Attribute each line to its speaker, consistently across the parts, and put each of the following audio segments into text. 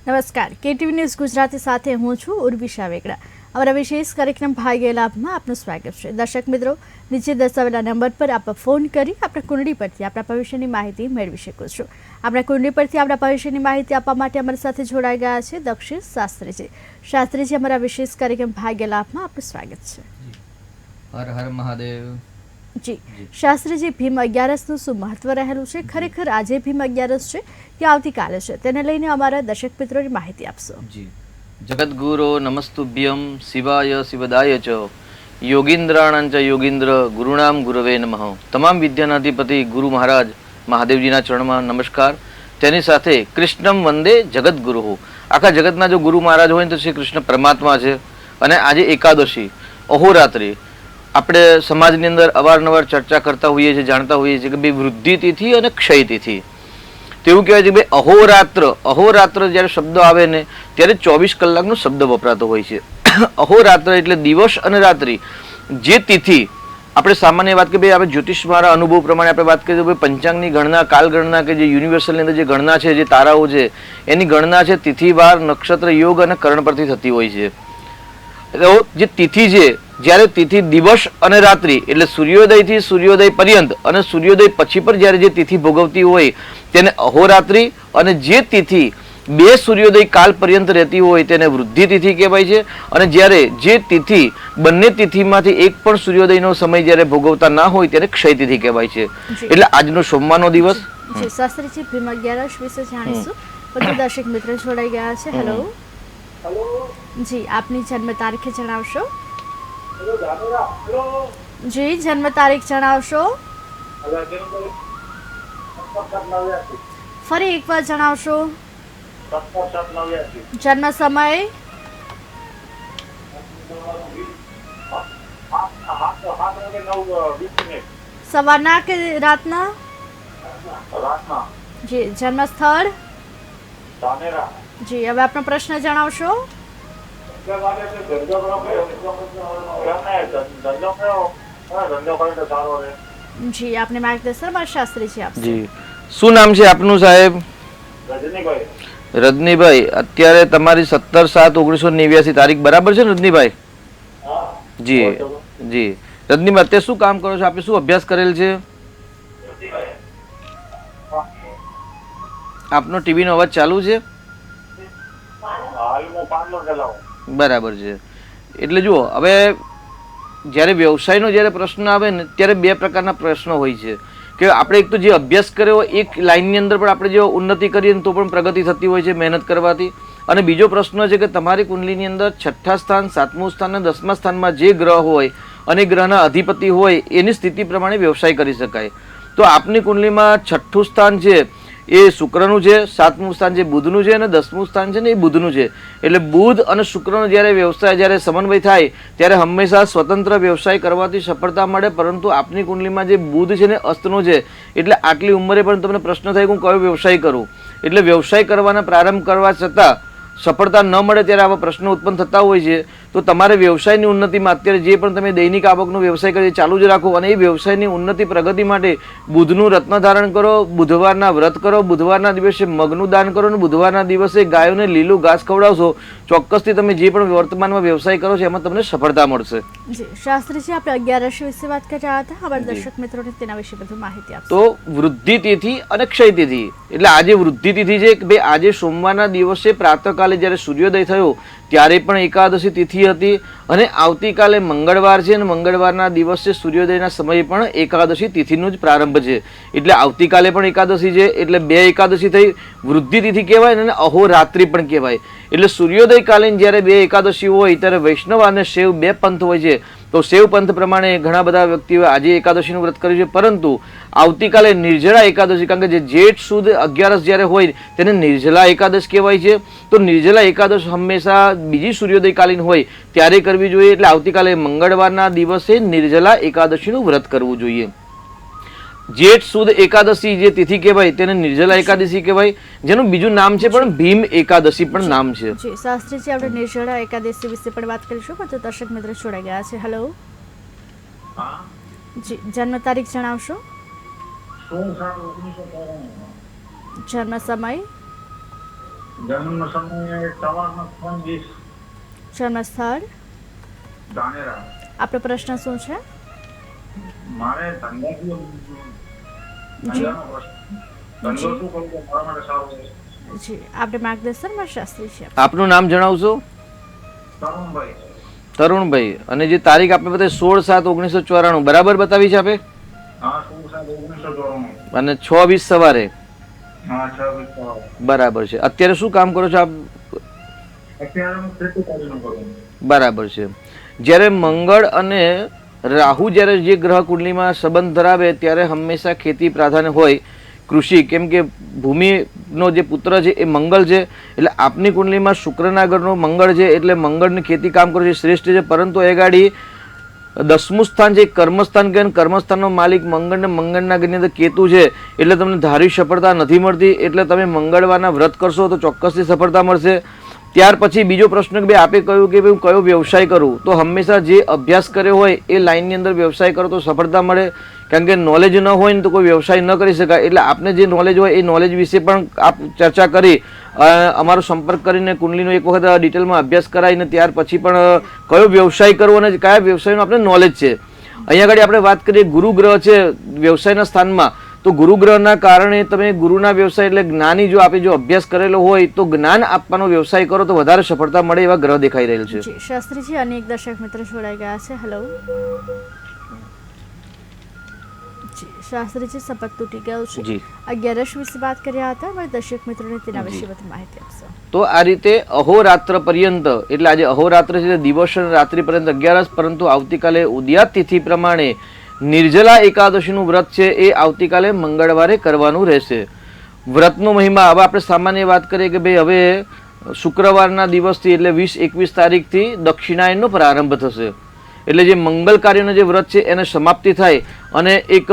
Speaker 1: નમસ્કાર, KTV news Gujarati સાથે હું છું ઉર્વિશા વેગડા। અમારા વિશેષ કાર્યક્રમ ભાગ્ય લાભમાં આપનું સ્વાગત છે। દર્શક મિત્રો, નીચે દર્શાવેલા નંબર પર આપ ફોન કરી આપણા કુંડળી પરથી આપણા ભવિષ્યની માહિતી મેળવી શકો છો। આપણા કુંડળી પરથી આપણા ભવિષ્યની માહિતી આપવા માટે અમારી સાથે જોડાઈ ગયા છે દક્ષિણ શાસ્ત્રીજી। શાસ્ત્રીજી, અમારા વિશેષ કાર્યક્રમ ભાગ્ય લાભમાં આપનું સ્વાગત છે।
Speaker 2: હર હર મહાદેવ।
Speaker 1: જી શાસ્ત્રીજી, ભીમ અગિયારસનું શું મહત્વ રહેલું છે? ખરેખર આજે ભીમ અગિયારસ છે કે આવતીકાલે છે? તેને લઈને અમારા દર્શક મિત્રોની માહિતી આપશો।
Speaker 2: જી, જગદગુરો નમસ્તુભ્યમ શિવાય શિવદાય ચ યોગીન્દ્રાણં ચ યોગીન્દ્ર ગુરુનામ ગુરવે નમઃ। તમામ વિદ્યાના અધિપતિ ગુરુ મહારાજ મહાદેવજીના ચરણમાં નમસ્કાર। તેની સાથે કૃષ્ણમ વંદે જગદગુરુ। આખા જગતના જો ગુરુ મહારાજ હોય તો શ્રી કૃષ્ણ પરમાત્મા છે। અને આજે એકાદશી અહોરાત્રિ આપણે સમાજની અંદર અવારનવાર ચર્ચા કરતા હોઈએ છીએ, જાણતા હોઈએ છીએ કે ભાઈ વૃદ્ધિ તિથિ અને ક્ષય તિથિ। તેવું કહેવાય છે કે ભાઈ અહોરાત્ર જ્યારે શબ્દ આવે ને ત્યારે 24 કલાકનો શબ્દ વપરાતો હોય છે। અહોરાત્ર એટલે દિવસ અને રાત્રિ। જે તિથિ આપણે સામાન્ય વાત કે ભાઈ આપણે જ્યોતિષમાના અનુભવ પ્રમાણે આપણે વાત કરીએ તો ભાઈ પંચાંગની ગણના, કાલ ગણના કે જે યુનિવર્સલની અંદર જે ગણના છે, જે તારાઓ છે એની ગણના છે તિથિ, વાર, નક્ષત્ર, યોગ અને કરણ પરથી થતી હોય છે। તો જે તિથિ છે, જ્યારે તિથિ દિવસ અને રાત્રિ એટલે સૂર્યોદયથી સૂર્યોદય પર્યંત અને સૂર્યોદય પછી પર જ્યારે જે તિથિ ભોગવતી હોય તેને અહોરાત્રિ, અને જે તિથિ બે સૂર્યોદય કાલ પર્યંત રહેતી હોય તેને વૃદ્ધિ તિથિ કહેવાય છે। અને જ્યારે જે તિથિ બંને તિથિમાંથી એક પણ સૂર્યોદયનો સમય જ્યારે ભોગવતા ના હોય તેને ક્ષય તિથિ કહેવાય છે। એટલે આજનો સોમવારનો દિવસ
Speaker 1: શાસ્ત્રીજી, ભીમ અગિયારસ વિશે જાણીશું। પછી દર્શક મિત્ર જોડાઈ ગયા છે। હેલો જી, આપની જન્મ તારીખ જણાવશો? જી, જન્મ તારીખ જણાવશો? ફરી એકવાર જણાવશો? જન્મ સમય? સવારના કે રાતના? જી, જન્મ સ્થળ? જી, હવે આપનો પ્રશ્ન જણાવશો? જી, આપને માર્ગદર્શન મારા શાસ્ત્રીજી આપશે।
Speaker 2: જી, શું નામ છે આપનું સાહેબ? રજનીભાઈ। અત્યારે તમારી 17/7/1989 તારીખ બરાબર છે ને રજનીભાઈ? જી જી રજનીભાઈ, અત્યારે શું કામ કરો છો? આપે શું અભ્યાસ કરેલ છે? આપનો ટીવી નો અવાજ ચાલુ છે? બરાબર છે। એટલે જુઓ, હવે જ્યારે વ્યવસાયનો જ્યારે પ્રશ્ન આવે ને ત્યારે બે પ્રકારના પ્રશ્નો હોય છે કે આપણે એક તો જે અભ્યાસ કર્યો એક લાઈનની અંદર પણ આપણે જો ઉન્નતિ કરીએ તો પણ પ્રગતિ થતી હોય છે મહેનત કરવાથી। અને બીજો પ્રશ્ન છે કે તમારી કુંડલીની અંદર 6ઠ્ઠા સ્થાન, 7મું સ્થાન અને 10મા સ્થાનમાં જે ગ્રહ હોય અને ગ્રહના અધિપતિ હોય એની સ્થિતિ પ્રમાણે વ્યવસાય કરી શકાય। તો આપની કુંડલીમાં 6ઠ્ઠું સ્થાન છે એ શુક્રનું છે, 7મું સ્થાન છે બુધનું છે અને 10મું સ્થાન છે ને એ બુધનું છે। એટલે બુધ અને શુક્રનો જ્યારે વ્યવસાય જ્યારે સમન્વય થાય ત્યારે હંમેશા સ્વતંત્ર વ્યવસાય કરવાથી સફળતા મળે। પરંતુ આપની કુંડલીમાં જે બુધ છે ને અસ્તનો છે, એટલે આટલી ઉંમરે પણ તમને પ્રશ્ન થાય કે હું કયો વ્યવસાય કરું। એટલે વ્યવસાય કરવાના પ્રારંભ કરવા છતાં સફળતા ન મળે ત્યારે આવા પ્રશ્નો ઉત્પન્ન થતા હોય છે। તો તમારે વ્યવસાયની ઉન્નતિમાં અત્યારે જે પણ તમે દૈનિક આવકનો વ્યવસાય કરી ચાલુ જ રાખો અને એ વ્યવસાયની ઉન્નતિ પ્રગતિ માટે બુધનું રત્ન ધારણ કરો, બુધવારના વ્રત કરો, બુધવારના દિવસે મગનું દાન કરો અને બુધવારના દિવસે ગાયોને લીલું ઘાસ ખવડાવશો, ચોક્કસથી તમે જે પણ વર્તમાનમાં વ્યવસાય કરો છો એમાં તમને સફળતા મળશે।
Speaker 1: જી શાસ્ત્રીજી, આપણે અગિયારસ વિશે વાત કરી રહ્યા હતા। અમારા દર્શક મિત્રોને તેના વિશે બધું માહિતી આપશો?
Speaker 2: તો વૃદ્ધિ તિથિ અને ક્ષય તિથિ એટલે આજે વૃદ્ધિ તિથિ છે કે ભાઈ આજે સોમવારના દિવસે પ્રાતઃકાલે જ્યારે સૂર્યોદય થયો ત્યારે પણ એકાદશી તિથિ હતી અને આવતીકાલે મંગળવાર છે અને મંગળવારના દિવસે સૂર્યોદયના સમયે પણ એકાદશી તિથિનો જ પ્રારંભ છે। એટલે આવતીકાલે પણ એકાદશી છે, એટલે બે એકાદશી થઈ। વૃદ્ધિ તિથિ કહેવાય અને અહોરાત્રિ પણ કહેવાય। એટલે સૂર્યોદય કાલીન જ્યારે બે એકાદશી હોય ત્યારે વૈષ્ણવ અને શૈવ બે પંથ હોય છે। તો શૈવ પંથ પ્રમાણે ઘણા બધા વ્યક્તિઓ આજે એકાદશીનું વ્રત કર્યું છે, પરંતુ આવતીકાલે નિર્જળા એકાદશી, કારણ કે જે જેઠ સુદ 11 જ્યારે હોય તેને નિર્જળા એકાદશ કહેવાય છે। તો નિર્જળા એકાદશ હંમેશા બીજી સૂર્યોદયકાલીન હોય ત્યારે કરવી જોઈએ। એટલે આવતીકાલે મંગળવારના દિવસે નિર્જળા એકાદશીનું વ્રત કરવું જોઈએ। જેઠ સુદ એકાદશી જે તિથિ કહેવાય તેને નિર્જળા એકાદશી કહેવાય, જેનું બીજું નામ છે પણ ભીમ એકાદશી પણ નામ છે।
Speaker 1: જી શાસ્ત્રીજી, આપણે નિર્જળા એકાદશી વિશે પણ વાત કરીશું, પણ દર્શક મિત્ર જોડાઈ ગયા છે। હેલો જી, જન્મ તારીખ જણાવશો? જન્મ સમય?
Speaker 3: જન્મ સમયે સવારના 3:20
Speaker 1: જન્મ સ્થળ,
Speaker 3: ધાનેરા.
Speaker 1: આપણો પ્રશ્ન શું છે?
Speaker 3: મારે ધંધાકીય ધંધાનો પ્રશ્ન. ધંધો શું કરું તો મારા માટે સારું છે?
Speaker 1: જી, આપણે માર્ગદર્શન માં શાસ્ત્રી છે.
Speaker 2: આપનું નામ જણાવશો?
Speaker 3: તરુણભાઈ.
Speaker 2: તરુણભાઈ. અને જે તારીખ આપણે બતાવી 16/7/1994 બરાબર બતાવી છે આપે?
Speaker 3: હા, 16/7/1994.
Speaker 2: અને 6:20 સવારે
Speaker 3: હા, 6:20.
Speaker 2: બરાબર છે. અત્યારે શું કામ કરો છો આપ?
Speaker 3: અત્યારે હું ખેતીકારીનું કરું.
Speaker 2: બરાબર છે. જ્યારે મંગળ અને રાહુ જ્યારે જે ગ્રહ કુંડલીમાં સંબંધ ધરાવે ત્યારે હંમેશા ખેતી પ્રાધાન્ય હોય, કૃષિ, કેમ કે ભૂમિનો જે પુત્ર છે એ મંગળ છે. એટલે આપની કુંડલીમાં શુક્રના ઘરનો મંગળ છે એટલે મંગળની ખેતી કામ કરો છે શ્રેષ્ઠ છે. પરંતુ એ ગાડી 10મું સ્થાન છે કર્મસ્થાન કે કર્મસ્થાનનો માલિક મંગળ ને મંગળના ઘરની અંદર કેતુ છે એટલે તમને ધારી સફળતા નથી મળતી. એટલે તમે મંગળવારના વ્રત કરશો તો ચોક્કસથી સફળતા મળશે. ત્યાર પછી બીજો પ્રશ્ન કે ભાઈ આપે કહ્યું કે ભાઈ કયો વ્યવસાય કરું, તો હંમેશા જે અભ્યાસ કર્યો હોય એ લાઇનની અંદર વ્યવસાય કરો તો સફળતા મળે. કારણ કે નોલેજ ન હોય ને તો કોઈ વ્યવસાય ન કરી શકાય. એટલે આપને જે નોલેજ હોય એ નોલેજ વિશે પણ આપ ચર્ચા કરી અમારો સંપર્ક કરીને કુંડલીનો એક વખત ડિટેલમાં અભ્યાસ કરાવીને ત્યાર પછી પણ કયો વ્યવસાય કરવો અને કયા વ્યવસાયનું આપણે નોલેજ છે. અહીંયા આગળ આપણે વાત કરીએ ગુરુ ગ્રહ છે વ્યવસાયના સ્થાનમાં, તો ગુરુ ગ્રહના કારણે તમે ગુરુના વ્યવસાય એટલે જ્ઞાની જો આપે જો અભ્યાસ કરેલો હોય તો જ્ઞાન આપવાનો વ્યવસાય કરો તો વધારે સફળતા મળે એવા ગ્રહ દેખાઈ રહેલ છે.
Speaker 1: જી, શાસ્ત્રીજી અને એક દર્શક મિત્ર જોડાઈ ગયા છે. હેલો જી, શાસ્ત્રીજી સપત તૂટી ગયું છે.
Speaker 2: જી.
Speaker 1: 11 વિશે વાત કર્યા હતા, હવે દર્શક મિત્રોને તેના વિશે વધુ માહિતી આપશો.
Speaker 2: તો આ રીતે અહોરાત્ર પર્યંત એટલે આજે અહોરાત્ર છે દિવસ અને રાત્રિ પર્યંત 11, પરંતુ આવતીકાલે ઉદયાત તિથિ પ્રમાણે નિર્જલા એકાદશીનું વ્રત છે એ આવતીકાલે મંગળવારે કરવાનું રહેશે. વ્રતનો મહિમા હવે આપણે સામાન્ય વાત કરીએ કે ભાઈ હવે શુક્રવારના દિવસથી એટલે 20-21 તારીખથી દક્ષિણાયનનો પ્રારંભ થશે. એટલે જે મંગલ કાર્યનો જે વ્રત છે એને સમાપ્તિ થાય અને એક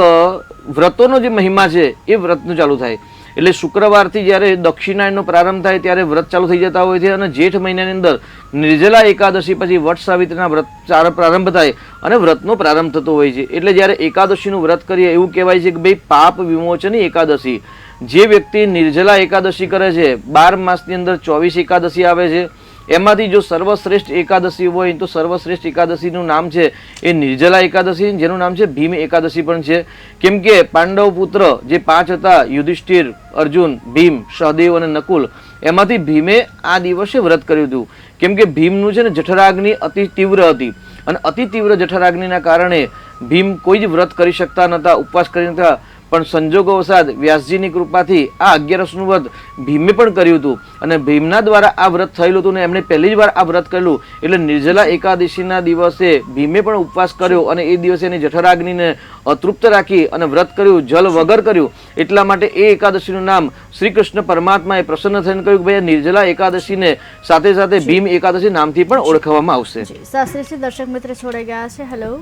Speaker 2: વ્રતોનો જે મહિમા છે એ વ્રતનું ચાલુ થાય. એટલે શુક્રવારથી જ્યારે દક્ષિણાયનનો પ્રારંભ થાય ત્યારે વ્રત ચાલુ થઈ જતા હોય છે અને જેઠ મહિનાની અંદર નિર્જલા એકાદશી પછી વટ સાવિત્રીના વ્રત પ્રારંભ થાય અને વ્રતનો પ્રારંભ થતો હોય છે. એટલે જ્યારે એકાદશીનું વ્રત કરીએ એવું કહેવાય છે કે ભાઈ પાપ વિમોચની એકાદશી. જે વ્યક્તિ નિર્જલા એકાદશી કરે છે 12 માસની અંદર 24 એકાદશી આવે છે, એમાંથી જો સર્વશ્રેષ્ઠ એકાદશી હોય તો સર્વશ્રેષ્ઠ એકાદશીનું નામ છે એ નિર્જલા એકાદશી, જેનું નામ છે ભીમ એકાદશી પણ છે. કેમ કે પાંડવ પુત્ર જે 5 હતા યુધિષ્ઠિર, અર્જુન, ભીમ, સહદેવ અને નકુલ, એમાંથી ભીમે આ દિવસે વ્રત કર્યું હતું. કેમ કે ભીમનું છે ને જઠરાગ્નિ અતિ તીવ્ર હતી અને અતિ તીવ્ર જઠરાગ્નિના કારણે ભીમ કોઈ જ વ્રત કરી શકતા નહોતા, ઉપવાસ કરી નહોતા. પણ સંજોગોવશાત વ્યાસજીની કૃપાથી આ 11નું વ્રત ભીમે પણ કર્યું હતું અને ભીમના દ્વારા આ વ્રત થયેલું હતું અને એમણે પહેલી જ વાર આ વ્રત કરેલું. એટલે નિર્જલા એકાદશીના દિવસે ભીમે પણ ઉપવાસ કર્યો અને એ દિવસે એની જઠરાગ્નિને અતૃપ્ત રાખી અને વ્રત કર્યું, જલ વગર કર્યું. એટલા માટે એ એકાદશીનું નામ શ્રી કૃષ્ણ પરમાત્માએ પ્રસન્ન થઈને કહ્યું કે ભાઈ નિર્જલા એકાદશીને સાથે સાથે ભીમ એકાદશી નામથી પણ ઓળખવામાં આવશે.
Speaker 1: શાસ્ત્રીજી દર્શક મિત્ર છોડાઈ ગયા છે. હેલો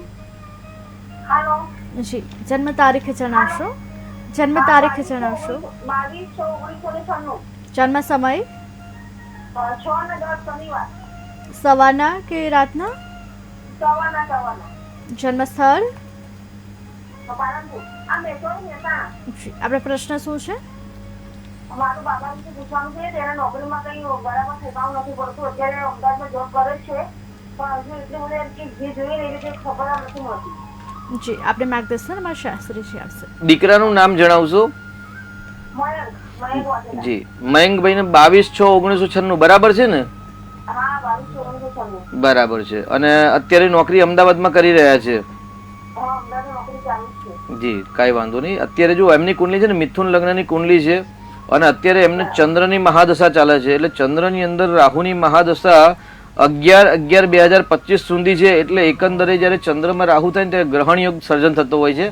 Speaker 4: હેલો
Speaker 1: જી, જન્મ તારીખ જણાવશો? જન્મ તારીખ જણાવશો?
Speaker 4: 22/6/1996.
Speaker 1: જન્મ સમય
Speaker 4: 6 ને 10 શનિવાર.
Speaker 1: સવારના કે રાતના?
Speaker 4: સવારના.
Speaker 1: જન્મ સ્થળ?
Speaker 4: પાલનપુર. આ મેસોડી મહેસાણા.
Speaker 1: જી, આપણે પ્રશ્ન શું છે?
Speaker 4: મારું બાબા વિશે પૂછવાનું છે. તેને નોકરીમાં કંઈ બરાબર ઠેકાણું નથી પડતું. અત્યારે અમદાવાદમાં જોબ કરે છે પણ હજુ એટલી મને જે જોઈએ ને એ રીતે ખબર નથી મળતી.
Speaker 1: જી, આપણે માર્ગદર્શનમાં શાસ્ત્રીજી આપશે.
Speaker 2: દીકરાનું નામ જણાવશો?
Speaker 4: મયંક વાઘેલા.
Speaker 2: જી, મયંકભાઈને 22/6/1996 બરાબર છે ને?
Speaker 4: હા, 22/6/1996.
Speaker 2: બરાબર છે. અને અત્યારે નોકરી અમદાવાદમાં કરી રહ્યા છે?
Speaker 4: હા, અમદાવાદમાં નોકરી ચાલુ જ છે.
Speaker 2: જી, કાંઈ વાંધો નહીં. અત્યારે જો એમની કુંડલી છે ને મિથુન લગ્નની કુંડલી છે અને અત્યારે એમને ચંદ્રની મહાદશા ચાલે છે. એટલે ચંદ્રની અંદર રાહુની મહાદશા 11/11/2025 સુધી છે. એટલે એકંદરે જ્યારે ચંદ્રમાં રાહુ થાય ને ત્યારે ગ્રહણ યોગ સર્જન થતો હોય છે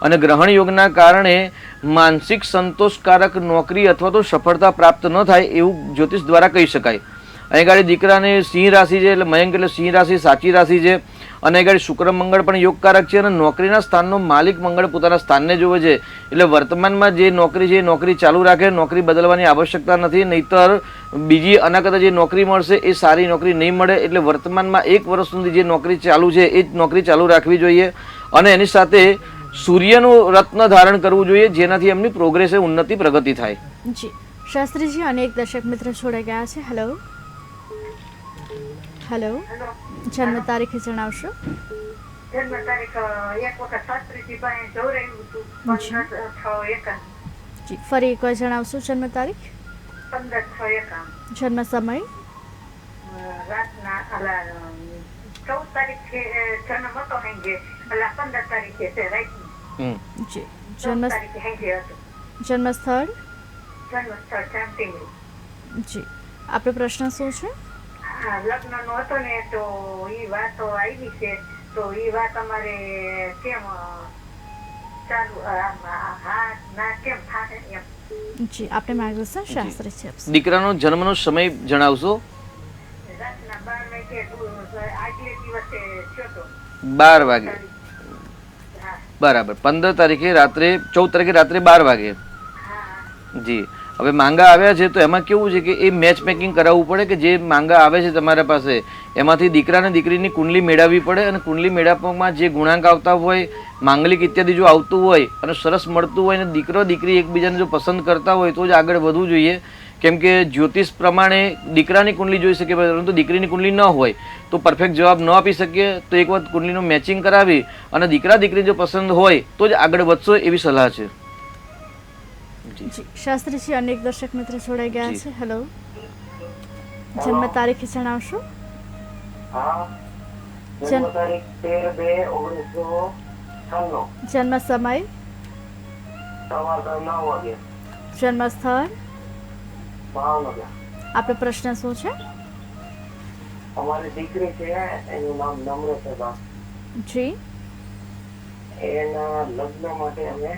Speaker 2: અને ગ્રહણ યોગના કારણે માનસિક સંતોષકારક નોકરી અથવા તો સફળતા પ્રાપ્ત ન થાય એવું જ્યોતિષ દ્વારા કહી શકાય. અહીં ગાડી દીકરાને સિંહ રાશિ છે એટલે મયંક એટલે સિંહ રાશિ સાચી રાશિ છે અને ગાડી શુક્ર મંગળ પણ યોગકારક છે અને નોકરીના સ્થાનનો માલિક મંગળ પોતાના સ્થાનને જોવે છે. એટલે વર્તમાનમાં જે નોકરી છે એ નોકરી ચાલુ રાખે, નોકરી બદલવાની આવશ્યકતા નથી. નહીતર બીજી આના કરતાં જે નોકરી મળશે એ સારી નોકરી નહીં મળે. એટલે વર્તમાનમાં 1 વર્ષ સુધી જે નોકરી ચાલુ છે એ જ નોકરી ચાલુ રાખવી જોઈએ અને એની સાથે સૂર્યનું રત્ન ધારણ કરવું જોઈએ જેનાથી એમની પ્રોગ્રેસ ઉન્નતિ પ્રગતિ થાય.
Speaker 1: જી, શાસ્ત્રીજી અને એક દર્શક મિત્ર જોડાઈ ગયા છે. હેલો હેલો, જન્મ તારીખ જણાવશો?
Speaker 4: જન્મ તારીખ એક વખત શાસ્ત્રીજી પાસે જોવરાયું હતું 15/6/51.
Speaker 1: જી, ફરી એકવાર જણાવશો જન્મ તારીખ?
Speaker 4: 15/6/51.
Speaker 1: જન્મ સમય?
Speaker 4: રાતના 14 તારીખે જન્મ હતો સાંજે, 15 તારીખે છે રાતનું.
Speaker 1: જી.
Speaker 4: 14 તારીખે સાંજે હતો.
Speaker 1: જન્મ સ્થળ?
Speaker 4: જન્મ સ્થળ જામટીંગડી.
Speaker 1: જી. આપણો પ્રશ્ન શું છે?
Speaker 4: હા, લગ્નનો હતો ને તો એ વાતો આવી છે, તો એ વાત અમારે કેમ ચાલુ હા ના કેમ થાય એમ.
Speaker 1: જી, આપણે માર્ગદર્શન શાસ્ત્રીજી આપશે.
Speaker 2: દીકરાનો જન્મનો સમય જણાવશો?
Speaker 4: રાતના 12 વાગે આગલે દિવસે થયો તો.
Speaker 2: 12 વાગે.
Speaker 4: હા
Speaker 2: બરાબર. 15 તારીખે રાત્રે 14 તારીખે રાત્રે 12 વાગે.
Speaker 4: હા
Speaker 2: જી. હવે માંગા આવ્યા છે તો એમાં કેવું છે કે એ મેચ મેકિંગ કરાવવું પડે કે જે માંગા આવે છે તમારા પાસે એમાંથી દીકરા અને દીકરીની કુંડલી મેળવવી પડે, અને કુંડલી મેળવવામાં જે ગુણાંક આવતા હોય, માંગલિક ઇત્યાદિ જો આવતું હોય અને સરસ મળતું હોય અને દીકરો દીકરી એકબીજાને જો પસંદ કરતા હોય તો જ આગળ વધવું જોઈએ. કેમ કે જ્યોતિષ પ્રમાણે દીકરાની કુંડલી જોઈ શકીએ પરંતુ દીકરીની કુંડલી ન હોય તો પરફેક્ટ જવાબ ન આપી શકીએ. તો એક વખત કુંડલીનું મેચિંગ કરાવી અને દીકરા દીકરી જો પસંદ હોય તો જ આગળ વધશો એવી સલાહ છે.
Speaker 1: જી, શાસ્ત્રીજી અને એક દર્શક મિત્ર જોડાઈ ગયા
Speaker 2: જી.
Speaker 1: છે. હેલો, જન્મ તારીખ જણાવશો?
Speaker 5: હા, જન્મ તારીખ 13/2/1996.
Speaker 1: જન્મ સમય?
Speaker 5: સવારે 9 વાગે.
Speaker 1: જન્મ સ્થળ?
Speaker 5: ભાવનગર.
Speaker 1: આપણો પ્રશ્ન શું છે?
Speaker 5: અમારી દીકરી છે, એનું નામ નમ્રતા.
Speaker 1: જી.
Speaker 5: એના લગ્ન માટે અમે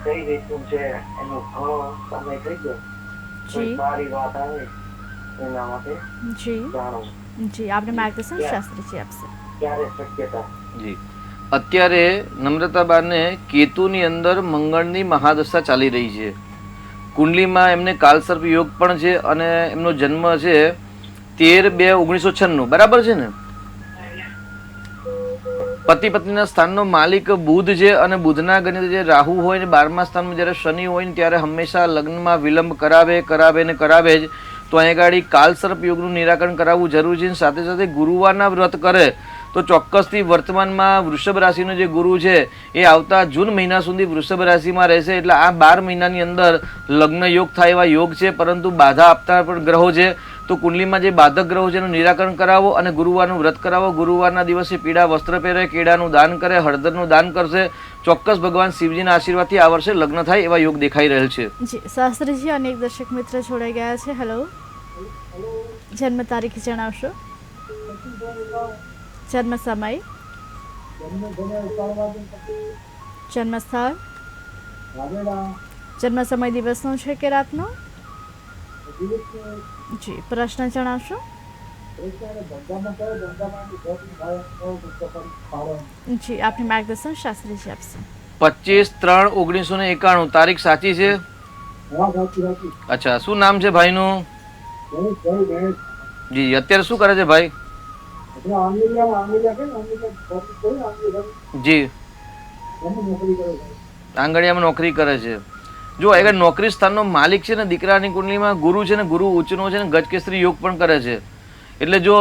Speaker 5: કઈ રીતનું છે એનો ઘણો સમય થઈ ગયો. કોઈ
Speaker 1: જી.
Speaker 5: સારી વાત આવે એના માટે
Speaker 1: જી.
Speaker 5: જાણવું
Speaker 1: જી, આપણે માર્ગદર્શન શાસ્ત્રીજી આપશે.
Speaker 5: ક્યારે શક્યતા.
Speaker 2: જી. અત્યારે નમ્રતાબાને કેતુની અંદર મંગળની મહાદશા ચાલી રહી છે. કુંડલીમાં એમને કાલસર્પ યોગ પણ છે અને એમનો જન્મ છે 13/2/1996. બરાબર છે ને? પતિ પત્નીના સ્થાનનો માલિક બુધ છે અને બુધના ગણિત જે રાહુ હોય ને 12મા સ્થાનમાં જ્યારે શનિ હોય ને ત્યારે હંમેશા લગ્નમાં વિલંબ કરાવે જ. તો અહીંયા ગાડી કાલસર્પ યોગનું નિરાકરણ કરાવવું જરૂરી છે. સાથે સાથે ગુરુવારના વ્રત કરે તો ચોક્કસથી વર્તમાનમાં વૃષભ રાશિનો જે ગુરુ છે એ આવતા જૂન મહિના સુધી વૃષભ રાશિમાં રહેશે. એટલે આ 12 મહિનાની અંદર લગ્ન યોગ થાય એવા યોગ છે, પરંતુ બાધા આપતા પણ ગ્રહો છે. તો કુંડલીમાં જે બાધક ગ્રહો છે એનું નિરાકરણ કરાવો અને ગુરુવારનું વ્રત કરાવો. ગુરુવારના દિવસે પીળા વસ્ત્ર પહેરે, કેળાનું દાન કરે, હળદરનું દાન કરશે. ચોક્કસ ભગવાન શિવજીના આશીર્વાદથી આ વર્ષે લગ્ન થાય એવા યોગ દેખાઈ રહેલ છે.
Speaker 1: જી, શાસ્ત્રીજી અને એક દર્શક મિત્ર જોડાઈ ગયા છે. હેલો, જન્મ તારીખ જણાવશો? જન્મ સમય? જન્મ સ્થળ? જન્મ સમય દિવસનો છે કે રાતનો? જી, પ્રશ્ન જણાવશો? જી, આપને માર્ગદર્શન શાસ્ત્રીજી આપશે.
Speaker 2: 25/3/1991 તારીખ સાચી છે? અચ્છા, શું નામ છે ભાઈનું? જી. અત્યારે શું કરે છે ભાઈ? જી. આંગળીયામાં નોકરી કરે છે. જો અગર નોકરી સ્થાનનો માલિક છે ને દીકરાની કુંડલીમાં ગુરુ છે ને, ગુરુ ઉચ્ચનો છે ને ગજકેસરી યોગ પણ કરે છે. એટલે જો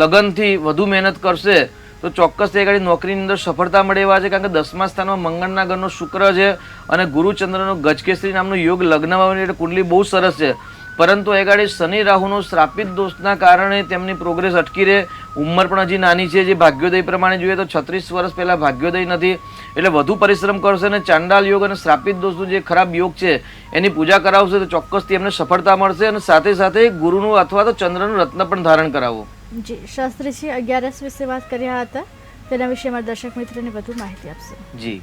Speaker 2: લગનથી વધુ મહેનત કરશે તો ચોક્કસ તે ગાડી નોકરીની અંદર સફળતા મળે એવા છે. કારણ કે 10મા સ્થાનમાં મંગળના ઘરનો શુક્ર છે અને ગુરુચંદ્રનો ગજકેસરી નામનો યોગ લગ્નમાં એટલે કુંડલી બહુ સરસ છે. પરંતુ એ ગાડી શનિ રાહુનો શ્રાપિત દોષના કારણે તેમની પ્રોગ્રેસ અટકી રહે. ઉંમર પણ હજી નાની છે. જે ભાગ્યોદય પ્રમાણે જોઈએ તો 36 વર્ષ પહેલાં ભાગ્યોદય નથી. એટલે વધુ પરિશ્રમ કરશે અને ચાંડાલ યોગ અને શ્રાપિત દોષનું જે ખરાબ યોગ છે એની પૂજા કરાવશે તો ચોક્કસથી એમને સફળતા મળશે. અને સાથે સાથે ગુરુનું અથવા તો ચંદ્રનું રત્ન પણ ધારણ કરાવો.
Speaker 1: જી, શાસ્ત્રીજી 11 વિશે વાત કર્યા હતા, તેના વિશે અમારા દર્શક મિત્રોને વધુ માહિતી આપશે.
Speaker 2: જી.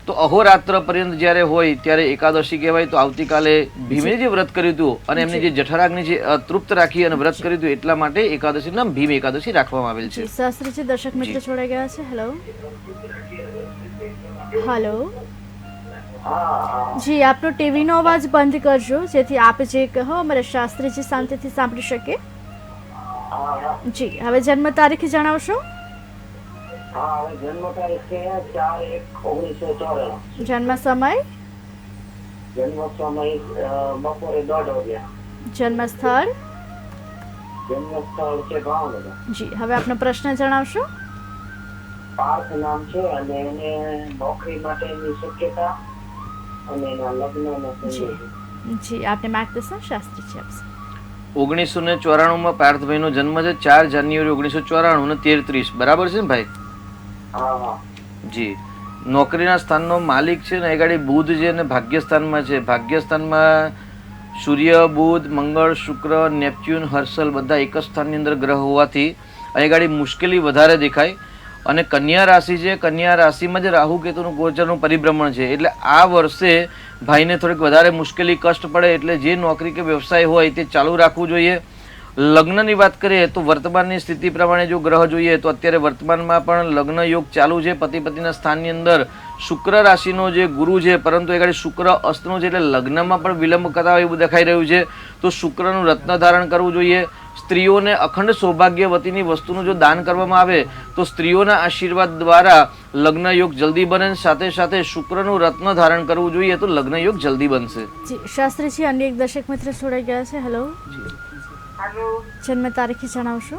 Speaker 2: તો અહોરાત્ર પર્યંત જ્યારે હોય ત્યારે એકાદશી કહેવાય. તો આવતીકાલે ભીમે જે વ્રત કર્યું હતું અને એમની જે જઠરાગ્નિ છે તૃપ્ત રાખી અને વ્રત કર્યું હતું એટલા માટે એકાદશીનું નામ ભીમ એકાદશી રાખવામાં આવેલ છે.
Speaker 1: જી, શાસ્ત્રીજી દર્શક મિત્ર જોડાઈ ગયા છે. હેલો હેલો, જી, આપનો ટીવીનો અવાજ બંધ કરજો જેથી આપ જે કહો અમારા શાસ્ત્રીજી શાંતિથી સાંભળી શકે. જી, હવે જન્મ તારીખ જણાવશો?
Speaker 5: હા, હવે જન્મ તારીખ છે 4/1/1994.
Speaker 1: જન્મ સમય?
Speaker 5: જન્મ સમય બપોરે 1:30 વાગ્યા.
Speaker 1: જન્મ સ્થળ?
Speaker 5: જન્મ સ્થળ છે ભાવનગર.
Speaker 1: જી, હવે આપનો પ્રશ્ન જણાવશો.
Speaker 5: પાર્થ નામ છે અને એને નોકરી માટેની શક્યતા અને એના લગ્નનો સંયોગ.
Speaker 1: જી, આપને માર્ગદર્શન શાસ્ત્રીજી આપશે.
Speaker 2: 1994 પાર્થભાઈનો જન્મ છે 4 જાન્યુઆરી 1994 અને 13:30, બરાબર છે ને ભાઈ?
Speaker 5: હા હા.
Speaker 2: જી. નોકરીના સ્થાનનો માલિક છે ને એ ગાડી બુધ છે અને ભાગ્યસ્થાનમાં છે. ભાગ્યસ્થાનમાં સૂર્ય, બુધ, મંગળ, શુક્ર, નેપચ્યુન, હર્ષલ બધા એક જ સ્થાનની અંદર ગ્રહ હોવાથી અહીં ગાડી મુશ્કેલી વધારે દેખાય. અને કન્યા રાશિ છે, કન્યા રાશિમાં જ રાહુ કેતુનું ગોચરનું પરિભ્રમણ છે, એટલે આ વર્ષે ભાઈને થોડીક વધારે મુશ્કેલી કષ્ટ પડે, એટલે જે નોકરી કે વ્યવસાય હોય તે ચાલુ રાખવું જોઈએ. લગ્નની વાત કરીએ તો વર્તમાનની સ્થિતિ પ્રમાણે જો ગ્રહ જોઈએ તો અત્યારે વર્તમાનમાં પણ લગ્ન યોગ ચાલુ છે. પતિ પતિના સ્થાનની અંદર શુક્ર રાશિનો જે ગુરુ છે, પરંતુ એ ગાડી શુક્ર અસ્તનો છે, એટલે લગ્નમાં પણ વિલંબ કરતા એવું દેખાઈ રહ્યું છે. તો શુક્રનું રત્ન ધારણ કરવું જોઈએ. સ્ત્રીઓને અખંડ સૌભાગ્યવતીની વસ્તુનું જો દાન કરવામાં આવે તો સ્ત્રીઓના આશીર્વાદ દ્વારા લગ્ન યોગ જલ્દી બને. સાથે સાથે શુક્રનું રત્ન ધારણ કરવું જોઈએ તો લગ્ન યોગ જલ્દી બનશે.
Speaker 1: જી, શાસ્ત્રીજી અન્ય એક દર્શક મિત્ર જોડાઈ ગયા છે. હેલો,
Speaker 4: હાલો,
Speaker 1: જન્મ તારીખ જણાવશો.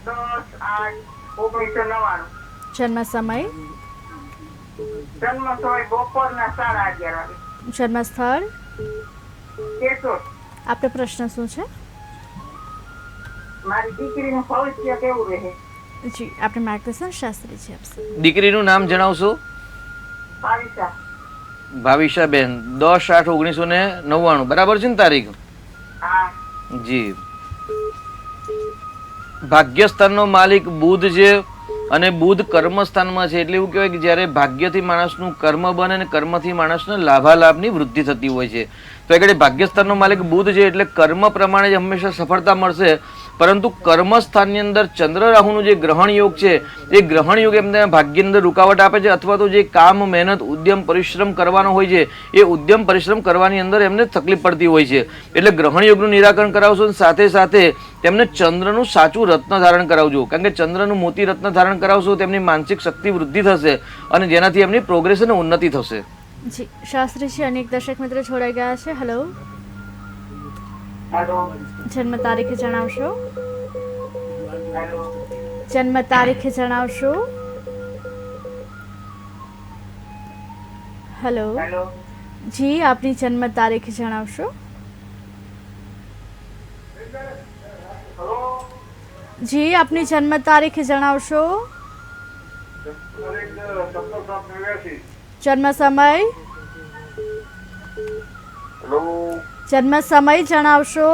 Speaker 4: 10/8/1999.
Speaker 1: જન્મ સમય?
Speaker 4: જન્મ સમય બપોરના 11:30 વાગે.
Speaker 1: જન્મ સ્થળ?
Speaker 4: કેશોદ.
Speaker 1: આપનો પ્રશ્ન શું છે?
Speaker 4: મારી દીકરીનું ભવિષ્ય કેવું રહે?
Speaker 1: જી, આપણે માર્ગદર્શન શાસ્ત્રીજી આપશે.
Speaker 2: દીકરીનું નામ જણાવશો.
Speaker 4: ભાવિશા.
Speaker 2: ભાવિશાબેન, 10/8/1999, બરાબર છે ને તારીખ?
Speaker 4: હા.
Speaker 2: જી. ભાગ્યસ્થાનનો માલિક બુધ છે અને બુધ કર્મસ્થાનમાં છે, એટલે એવું કહેવાય કે જ્યારે ભાગ્યથી માણસનું કર્મ બને અને કર્મથી માણસને લાભાલાભની વૃદ્ધિ થતી હોય છે. તો આગળ ભાગ્યસ્થાનનો માલિક બુધ છે, એટલે કર્મ પ્રમાણે જ હંમેશા સફળતા મળશે. પરંતુ કર્મસ્થાનની અંદર ચંદ્ર રાહુનું જે ગ્રહણ યોગ છે એ ગ્રહણ યોગ એમને ભાગ્યની અંદર રૂકાવટ આપે છે, અથવા તો જે કામ, મહેનત, ઉદ્યમ, પરિશ્રમ કરવાનો હોય છે એ ઉદ્યમ પરિશ્રમ કરવાની અંદર એમને તકલીફ પડતી હોય છે. એટલે ગ્રહણ યોગનું નિરાકરણ કરાવશો અને સાથે સાથે તેમને ચંદ્રનું સાચું રત્ન ધારણ કરાવજો, કારણ કે ચંદ્રનું મોતી રત્ન ધારણ કરાવશો તેમની માનસિક શક્તિ વૃદ્ધિ થશે અને જેનાથી એમની પ્રોગ્રેસ અને ઉન્નતિ થશે.
Speaker 1: જી, શાસ્ત્રીજી અનેક દર્શક મિત્ર જોડાઈ ગયા છે. Hello,
Speaker 5: hello.
Speaker 1: જન્મ તારીખ જણાવશો.
Speaker 5: હેલો.
Speaker 1: જન્મ તારીખ જણાવશો. Hello,
Speaker 5: hello.
Speaker 1: જી, આપની જન્મ તારીખ જણાવશો. જી, આપની જન્મ તારીખ જણાવશો. જન્મ સમય? જન્મ સમય જણાવશો.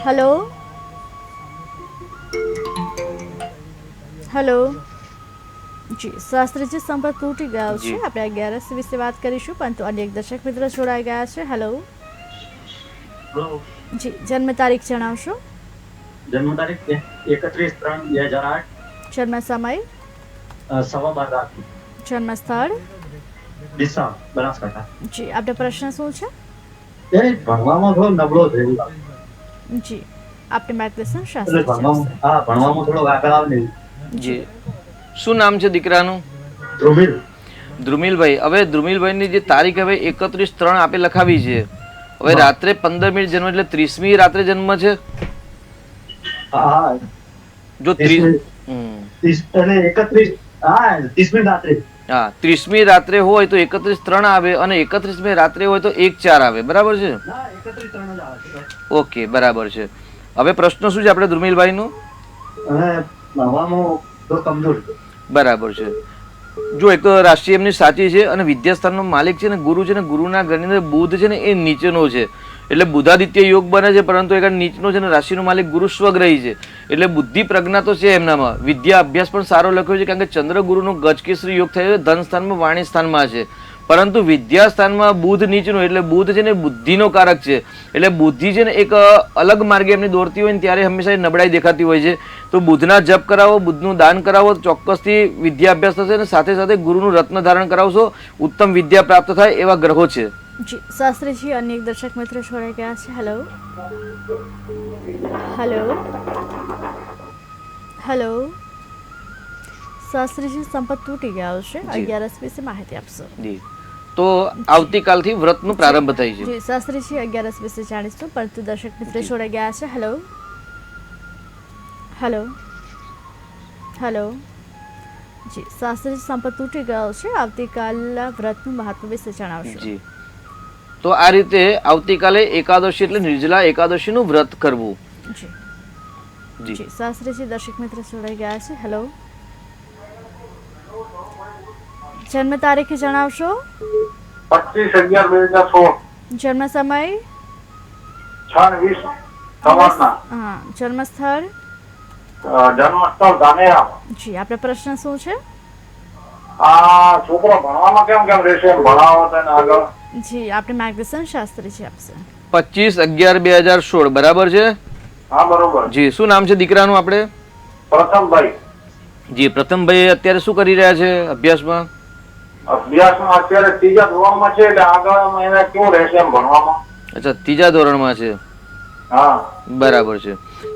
Speaker 1: Hello, hello. જી, શાસ્ત્રીજી સંપર્ક તૂટી ગયો છે.
Speaker 2: જી.
Speaker 1: આપણે 11 વિશે વાત કરીશું, પરંતુ અન્ય એક દર્શક મિત્ર જોડાઈ ગયા છે. હેલો, જી, જન્મ તારીખ જણાવશો.
Speaker 6: જન્મ તારીખ 31/3/2008.
Speaker 1: જન્મ સમય?
Speaker 6: 12:15 રાત્રે.
Speaker 1: જન્મ સ્થળ?
Speaker 6: ડીસા, બનાસકાંઠા.
Speaker 1: જી, આપનો પ્રશ્ન શું છે?
Speaker 6: એ ભણવામાં થોડો નબળો થયો.
Speaker 1: જી, આપને માર્ગદર્શન
Speaker 6: એટલે
Speaker 1: શાસ્ત્રી
Speaker 6: ભણવામાં થોડો આગળ આવે ને.
Speaker 2: જી. શું નામ છે દીકરાનું?
Speaker 6: ધ્રુમિલ.
Speaker 2: ધ્રુમિલભાઈ. હવે ધ્રુમિલભાઈની જે તારીખ હવે 31/3 આપે લખાવી છે, હવે રાત્રે 15 મિનિટ જન્મ, એટલે 30મી રાત્રે જન્મ છે.
Speaker 6: હા,
Speaker 2: જો
Speaker 6: 30 એટલે 31. હા, 30મી રાત્રે.
Speaker 2: હા, 30મી રાત્રે હોય તો 31/3 આવે અને 31મી રાત્રે હોય તો 1/4 આવે, બરાબર છે?
Speaker 6: ના, 31/3 જ આવે છે.
Speaker 2: ઓકે, બરાબર છે. હવે પ્રશ્ન શું છે આપણે ધ્રુમિલભાઈનું?
Speaker 6: અને ભણવામાં થોડો કમજોર છે.
Speaker 2: બરાબર છે. જો એક તો રાશિ એમની સાચી છે અને વિદ્યાસ્થાનનો માલિક છે ને ગુરુ છે ને ગુરુના ઘરની અંદર બુધ છે ને એ નીચેનો છે, એટલે બુધાદિત્ય યોગ બને છે, પરંતુ એક નીચનો છે ને રાશિનો માલિક ગુરુ સ્વગ્રહી છે, એટલે બુદ્ધિ પ્રજ્ઞા તો છે એમનામાં. વિદ્યા અભ્યાસ પણ સારો લખ્યો છે, કારણ કે ચંદ્ર ગુરુનો ગજકેસરી યોગ થયો છે, ધન સ્થાનમાં, વાણી સ્થાનમાં છે. પરંતુ વિદ્યા સ્થાનમાં બુધ નીચનો, એટલે બુધ છે ને બુદ્ધિનો કારક છે, એટલે બુદ્ધિ છે ને એક અલગ માર્ગે એમની દોડતી હોય ને ત્યારે હંમેશા એ નબળાઈ દેખાતી હોય છે. તો બુધના જપ કરાવો, બુધનું દાન કરાવો, ચોક્કસથી વિદ્યા અભ્યાસ થશે અને સાથે સાથે ગુરુનું રત્ન ધારણ કરાવશો, ઉત્તમ વિદ્યા પ્રાપ્ત થાય એવા ગ્રહો છે.
Speaker 1: જી, શાસ્ત્રીજી અન્ય એક દર્શક મિત્ર જોડાઈ ગયા છે. Hello, hello, hello. શાસ્ત્રીજી સંપત તૂટી ગયો છે,
Speaker 2: જી.
Speaker 1: 11 વિશે માહિતી આપશો.
Speaker 2: જી તો આવતીકાલથી વ્રતનો પ્રારંભ થાય છે.
Speaker 1: જી શાસ્ત્રીજી 11 વિશે જાણીશું, પરંતુ દર્શક મિત્ર જોડાઈ ગયા છે. Hello hello hello. જી શાસ્ત્રીજી સંપત તૂટી ગયો છે, આવતીકાલના વ્રતનું મહત્વ વિશે જણાવશો.
Speaker 2: જી તો આ રીતે આવતીકાલે એકાદશી એટલે નિર્જલા એકાદશીનું વ્રત કરવું.
Speaker 1: જી
Speaker 2: જી
Speaker 1: જી શાસ્ત્રીજી દર્શક મિત્ર જોડાઈ ગયા છે. હેલો. જન્મ તારીખ જણાવશો.
Speaker 3: 25/11/2016
Speaker 1: જન્મ સમય.
Speaker 3: 6:20 સવારના.
Speaker 1: હા. જન્મ સ્થળ.
Speaker 3: જન્મસ્થળ ધાનેરા.
Speaker 1: જી આપનો પ્રશ્ન શું છે?
Speaker 3: આ છોકરો ભણવામાં કેમ રહેશે? ભણાવો તો એને આગળ.
Speaker 1: જી આપણે માર્ગદર્શન શાસ્ત્રીજી આપશે.
Speaker 2: 25/11/2016 બરાબર છે.
Speaker 3: હા બરોબર.
Speaker 2: જી શું નામ છે દીકરાનું આપણે?
Speaker 3: પ્રથમભાઈ.
Speaker 2: જી પ્રથમભાઈ અત્યારે શું કરી રહ્યા છે અભ્યાસમાં?
Speaker 3: અભ્યાસમાં અત્યારે 3જા ધોરણમાં છે, એટલે આગળ એને કેવું રહેશે એમ ભણવામાં?
Speaker 2: અચ્છા 3જા ધોરણમાં છે.
Speaker 3: હા
Speaker 2: બરાબર છે.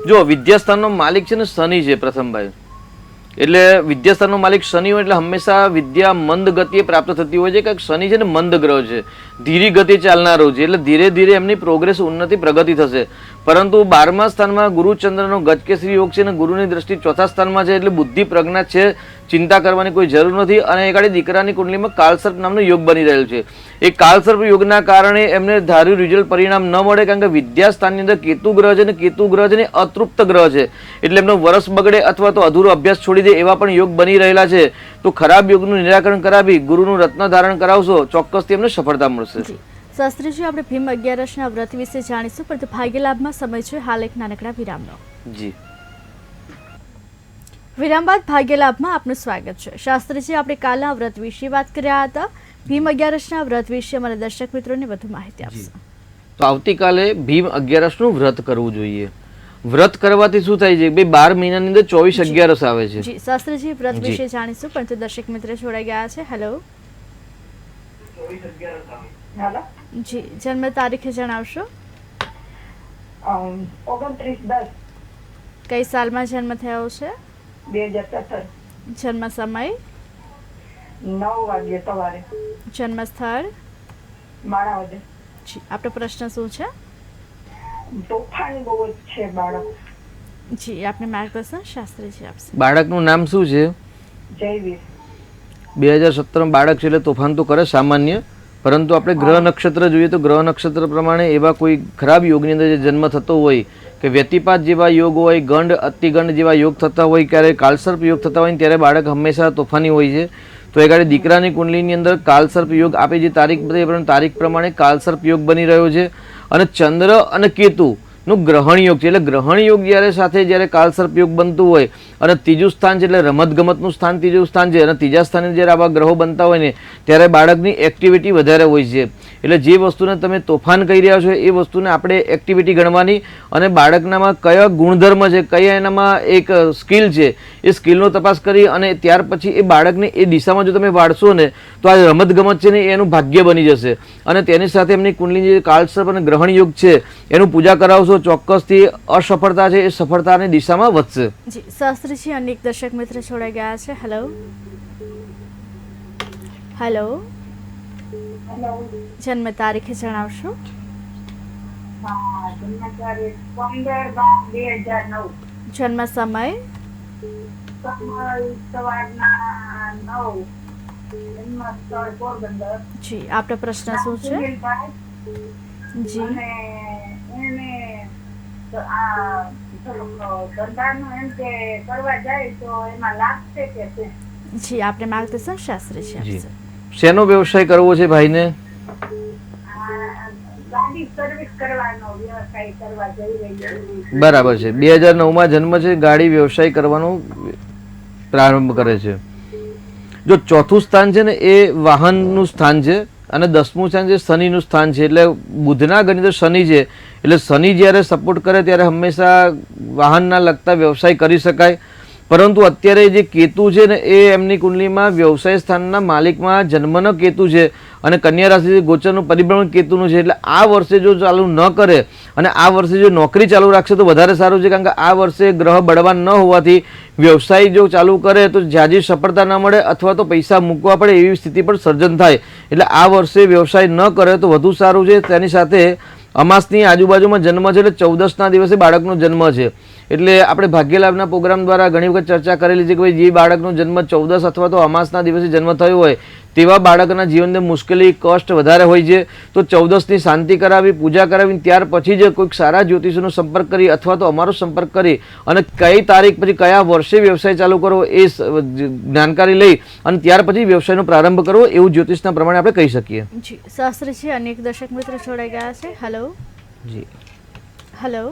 Speaker 2: જો વિદ્યાસ્થાનનો માલિક છે ને શનિ છે પ્રથમભાઈ, એટલે વિદ્યાસ્થાનનો માલિક શનિ હોય એટલે હંમેશા વિદ્યા મંદ ગતિએ પ્રાપ્ત થતી હોય છે. કે શનિ છે ને મંદ ગ્રહ છે, ધીરી ગતિ ચાલનારો છે, એટલે ધીરે ધીરે એમની પ્રોગ્રેસ ઉન્નતિ પ્રગતિ થશે. પરંતુ 12મા સ્થાનમાં ગુરુચંદ્રનો ગજકેસરી યોગ છે ને ગુરુની દ્રષ્ટિ 4થા સ્થાનમાં છે, એટલે બુદ્ધિ પ્રજ્ઞા છે, ચિંતા કરવાની કોઈ જરૂર નથી. અને એકાડી દીકરાની કુંડલીમાં કાળસર્પ નામનો યોગ બની રહેલ છે. એ કાળસર્પ યોગના કારણે એમને ધાર્યું રિઝલ્ટ પરિણામ ન મળે, કારણ કે વિદ્યાસ્થાનની અંદર કેતુ ગ્રહ છે ને કેતુ ગ્રહ છે ને અતૃપ્ત ગ્રહ છે, એટલે એમનો વરસ બગડે અથવા તો અધૂરો અભ્યાસ છોડી દે એવા પણ યોગ બની રહેલા છે. તો ખરાબ યોગનું નિરાકરણ કરાવી ગુરુનું રત્ન ધારણ કરાવશો, ચોક્કસથી એમને સફળતા મળશે.
Speaker 1: જી શાસ્ત્રીજી આપણે ભીમ 11ના વ્રત વિશે જાણીશું, પરંતુ ભાગ્ય લાભમાં સમય છે હાલ એક નાનકડા વિરામનો.
Speaker 2: જી
Speaker 1: વિરામ બાદ ભાગ્ય લાભમાં આપનું સ્વાગત છે. શાસ્ત્રીજી આપણે કાલના વ્રત વિશે વાત કર્યા હતા. ભીમ 11ના વ્રત વિશે અમારા દર્શક મિત્રોને વધુ માહિતી આપશે.
Speaker 2: તો આવતીકાલે ભીમ 11નું વ્રત કરવું જોઈએ. વ્રત કરવાથી શું થાય છે? ભાઈ 12 મહિનાની અંદર 24/11 આવે છે.
Speaker 1: જી શાસ્ત્રીજી વ્રત
Speaker 2: જી.
Speaker 1: વિશે જાણીશું, પરંતુ દર્શક મિત્ર જોડાઈ ગયા છે. હેલો. જી જન્મ તારીખ જણાવશો.
Speaker 4: 29/10
Speaker 1: કઈ સાલમાં જન્મ થયો છે?
Speaker 4: 2017
Speaker 1: જન્મ સમય.
Speaker 4: 9 વાગ્યે સવારે
Speaker 1: જન્મ સ્થળ.
Speaker 4: માણાવદર.
Speaker 1: જી આપનો પ્રશ્ન શું છે?
Speaker 4: તોફાની બહુ જ છે બાળક.
Speaker 1: જી આપને માર્ગદર્શન શાસ્ત્રીજી આપશે.
Speaker 2: બાળકનું નામ શું છે?
Speaker 4: જયવીર.
Speaker 2: 2017 બાળક છે એટલે તોફાન તો કરે સામાન્ય, પરંતુ આપણે ગ્રહ નક્ષત્ર જોઈએ તો ગ્રહ નક્ષત્ર પ્રમાણે એવા કોઈ ખરાબ યોગની અંદર જે જન્મ થતો હોય કે વ્યતિપાત જેવા યોગ હોય, ગંડ અતિગંડ જેવા યોગ થતા હોય, ક્યારે કાળસર્પ યોગ થતા હોય ત્યારે બાળક હંમેશા તોફાની હોય છે. તો એ ગાડી દીકરાની કુંડલીની અંદર કાળસર્પ યોગ આપે જે તારીખ બધી પણ તારીખ પ્રમાણે કાળસર્પ યોગ બની રહ્યો છે. અને ચંદ્ર અને કેતુ નું ગ્રહણ યોગ છે, એટલે ગ્રહણ યોગ જ્યારે સાથે જ્યારે કાળસર્પ યોગ બનતું હોય અને ત્રીજું સ્થાન છે એટલે રમતગમતનું સ્થાન ત્રીજું સ્થાન છે, અને ત્રીજા સ્થાને જ્યારે આવા ગ્રહો બનતા હોય ને ત્યારે બાળકની એક્ટિવિટી વધારે હોય છે. એટલે જે વસ્તુને તમે તોફાન કહી રહ્યા છો એ વસ્તુને આપણે એક્ટિવિટી ગણવાની, અને બાળકનામાં કયા ગુણધર્મ છે, કયા એનામાં એક સ્કિલ છે એ સ્કિલનો તપાસ કરી અને ત્યાર પછી એ બાળકને એ દિશામાં જો તમે વાળશો ને તો આ રમતગમત છે ને એનું ભાગ્ય બની જશે. અને તેની સાથે એમની કુંડલીની જે કાળસર્પ અને ગ્રહણ યોગ છે એનું પૂજા કરાવશો, ચોક્કસથી અસફળતા છે એ સફળતાની દિશામાં વધશે.
Speaker 1: જી શાસ્ત્રીજી અનેક દર્શક મિત્ર જોડાઈ ગયા છે. Hello hello. જન્મ તારીખ જણાવશો.
Speaker 4: જન્મ તારીખ 15/12/2009.
Speaker 1: જન્મ સમય.
Speaker 4: સવારના 9. જન્મ સ્થળ પોરબંદર.
Speaker 1: જી આપનો પ્રશ્ન શું છે? જી
Speaker 4: અને એને ધંધાનું એમ કે કરવા જાય તો એમાં લાગશે કે શું?
Speaker 1: જી આપણે માર્ગદર્શન શાસ્ત્રીજી આપશે.
Speaker 2: શેનો વ્યવસાય કરવો છે ભાઈને?
Speaker 4: ગાડી સર્વિસ કરવાનો વ્યવસાય કરવા જઈ રહી છે.
Speaker 2: બરાબર છે. 2009માં જન્મ છે, ગાડી વ્યવસાય કરવાનો પ્રારંભ કરે છે. જો ચોથું સ્થાન છે ને એ વાહનનું સ્થાન છે અને 10મું સ્થાન છે શનિનું સ્થાન છે, એટલે બુધના ઘરની અંદર શનિ છે, એટલે શનિ જ્યારે સપોર્ટ કરે ત્યારે હંમેશા વાહનના લગતા વ્યવસાય કરી શકાય. પરંતુ અત્યારે જે કેતુ છે ને એ એમની કુંડલીમાં વ્યવસાય સ્થાનના માલિકમાં જન્મનો કેતુ છે અને કન્યા રાશિથી ગોચરનું પરિભ્રમણ કેતુનું છે. એટલે આ વર્ષે જો ચાલુ ન કરે અને આ વર્ષે જો નોકરી ચાલુ રાખશે તો વધારે સારું છે, કારણ કે આ વર્ષે ગ્રહ બળવાન ન હોવાથી વ્યવસાય જો ચાલુ કરે તો ઝાઝી સફળતા ન મળે અથવા તો પૈસા મૂકવા પડે એવી સ્થિતિ પણ સર્જન થાય. એટલે આ વર્ષે વ્યવસાય ન કરે તો વધુ સારું છે. તેની સાથે અમાસની આજુબાજુમાં જન્મ છે, એટલે 14ના દિવસે બાળકનો જન્મ છે. એટલે આપણે ભાગ્યલાભના પ્રોગ્રામ દ્વારા ઘણી વખત ચર્ચા કરેલી છે કે ભાઈ જે બાળકનો જન્મ 14 અથવા તો અમાસના દિવસે જન્મ થયો હોય તેવા બાળકના જીવનને મુશ્કેલી કષ્ટ વધારે હોય છે. તો 14ની શાંતિ કરાવી, પૂજા કરાવી, ત્યાર પછી જ કોઈક સારા જ્યોતિષીનો સંપર્ક કરી અથવા તો અમારો સંપર્ક કરી અને કઈ તારીખ પછી કયા વર્ષે વ્યવસાય ચાલુ કરવો એ જાણકારી લઈ અને ત્યાર પછી વ્યવસાયનો પ્રારંભ કરવો એવું જ્યોતિષના પ્રમાણે આપણે કહી શકીએ.
Speaker 1: જી શાસ્ત્રીજી, અનેક દર્શક મિત્રો જોડાઈ ગયા છે. હેલો
Speaker 2: જી
Speaker 1: હેલો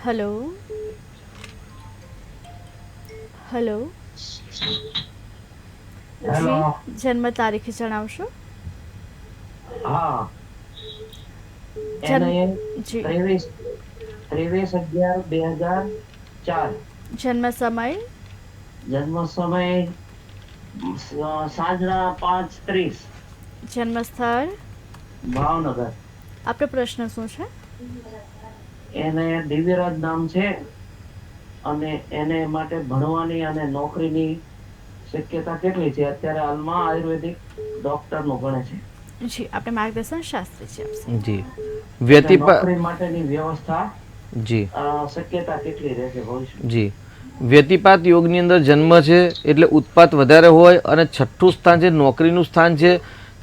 Speaker 1: હેલો હેલો
Speaker 6: હેલો.
Speaker 1: જન્મ તારીખ જણાવશો?
Speaker 5: હા
Speaker 1: જન્મ
Speaker 5: એને
Speaker 1: જી
Speaker 5: 23/11/2004
Speaker 1: જન્મ સમય
Speaker 5: જન્મ સમય સાંજના 5:30
Speaker 1: જન્મ સ્થળ
Speaker 5: ભાવનગર.
Speaker 1: આપણો પ્રશ્ન શું છે?
Speaker 5: એને દિવ્યરાજ નામ છે અને એને માટે ભણવાની અને નોકરીની શક્યતા કેટલી છે? અત્યારે હાલમાં આયુર્વેદિક ડોક્ટરનું ભણે છે.
Speaker 1: જી આપણે માર્ગદર્શન શાસ્ત્રીજી આપશે.
Speaker 2: જી વ્યતિપાત
Speaker 5: નોકરી માટેની વ્યવસ્થા
Speaker 2: જી
Speaker 5: શક્યતા કેટલી રહેશે ભવિષ્ય?
Speaker 2: જી વ્યતિપાત યોગની અંદર જન્મ છે એટલે ઉત્પાત વધારે હોય અને છઠ્ઠું સ્થાન છે નોકરીનું સ્થાન છે.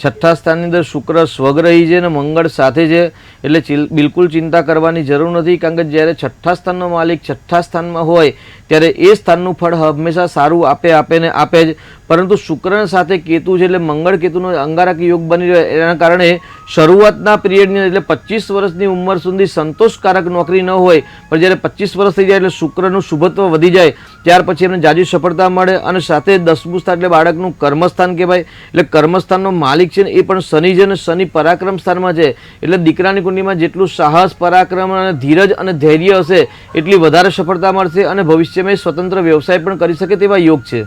Speaker 2: છઠ્ઠા સ્થાનની અંદર શુક્ર સ્વગ્રહી છે અને મંગળ સાથે છે. એટલે બિલકુલ ચિંતા કરવાની જરૂર નથી, કારણ કે જ્યારે છઠ્ઠા સ્થાનનો માલિક છઠ્ઠા સ્થાનમાં હોય ત્યારે એ સ્થાનનું ફળ હંમેશા સારું આપે જ. પરંતુ શુક્ર સાથે કેતુ છે એટલે મંગળ કેતુનો અંગારકી યોગ બની રહ્યો. એના કારણે શરૂઆતના પિરિયડની એટલે 25 વર્ષની ઉંમર સુધી સંતોષકારક નોકરી ન હોય, પણ જ્યારે 25 વર્ષ થઈ જાય એટલે શુક્રનું શુભત્વ વધી જાય ત્યાર પછી એમને જાજી સફળતા મળે. અને સાથે 10મું સ્થાન એટલે બાળકનું કર્મસ્થાન કહેવાય. એટલે કર્મસ્થાનનો માલિક છે ને એ પણ શનિ છે અને શનિ પરાક્રમ સ્થાનમાં છે. એટલે દીકરાની કુંડલીમાં જેટલું સાહસ, પરાક્રમ અને ધીરજ અને ધૈર્ય હશે એટલી વધારે સફળતા મળશે અને ભવિષ્યમાં સ્વતંત્ર વ્યવસાય પણ કરી શકે તેવા યોગ છે.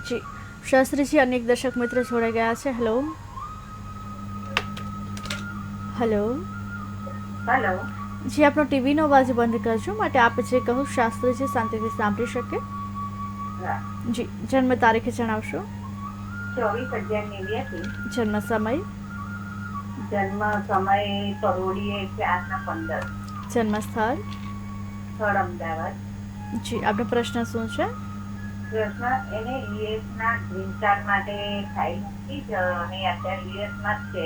Speaker 1: જી શાસ્ત્રીજી, અનેક દર્શક મિત્રો જોડાઈ ગયા છે. હેલો હેલો
Speaker 4: હેલો
Speaker 1: જી આપણો ટીવીનો અવાજ બંધ કરજો, માટે આપ જે કહો શાસ્ત્રીજી શાંતિથી સાંભળી શકે. જી જન્મ તારીખ જણાવશો?
Speaker 4: 24/11/89.
Speaker 1: જન્મ સમય
Speaker 4: જન્મ સમય કરોડીએ 4:15.
Speaker 1: જન્મ સ્થળ
Speaker 4: સ્થળ અમદાવાદ.
Speaker 1: જી આપણો પ્રશ્ન શું છે?
Speaker 4: પ્રશ્ન એને યુએસના ગ્રીન કાર્ડ માટે ફાઇલ મૂકી છે અને અત્યારે યુએસમાં જ છે,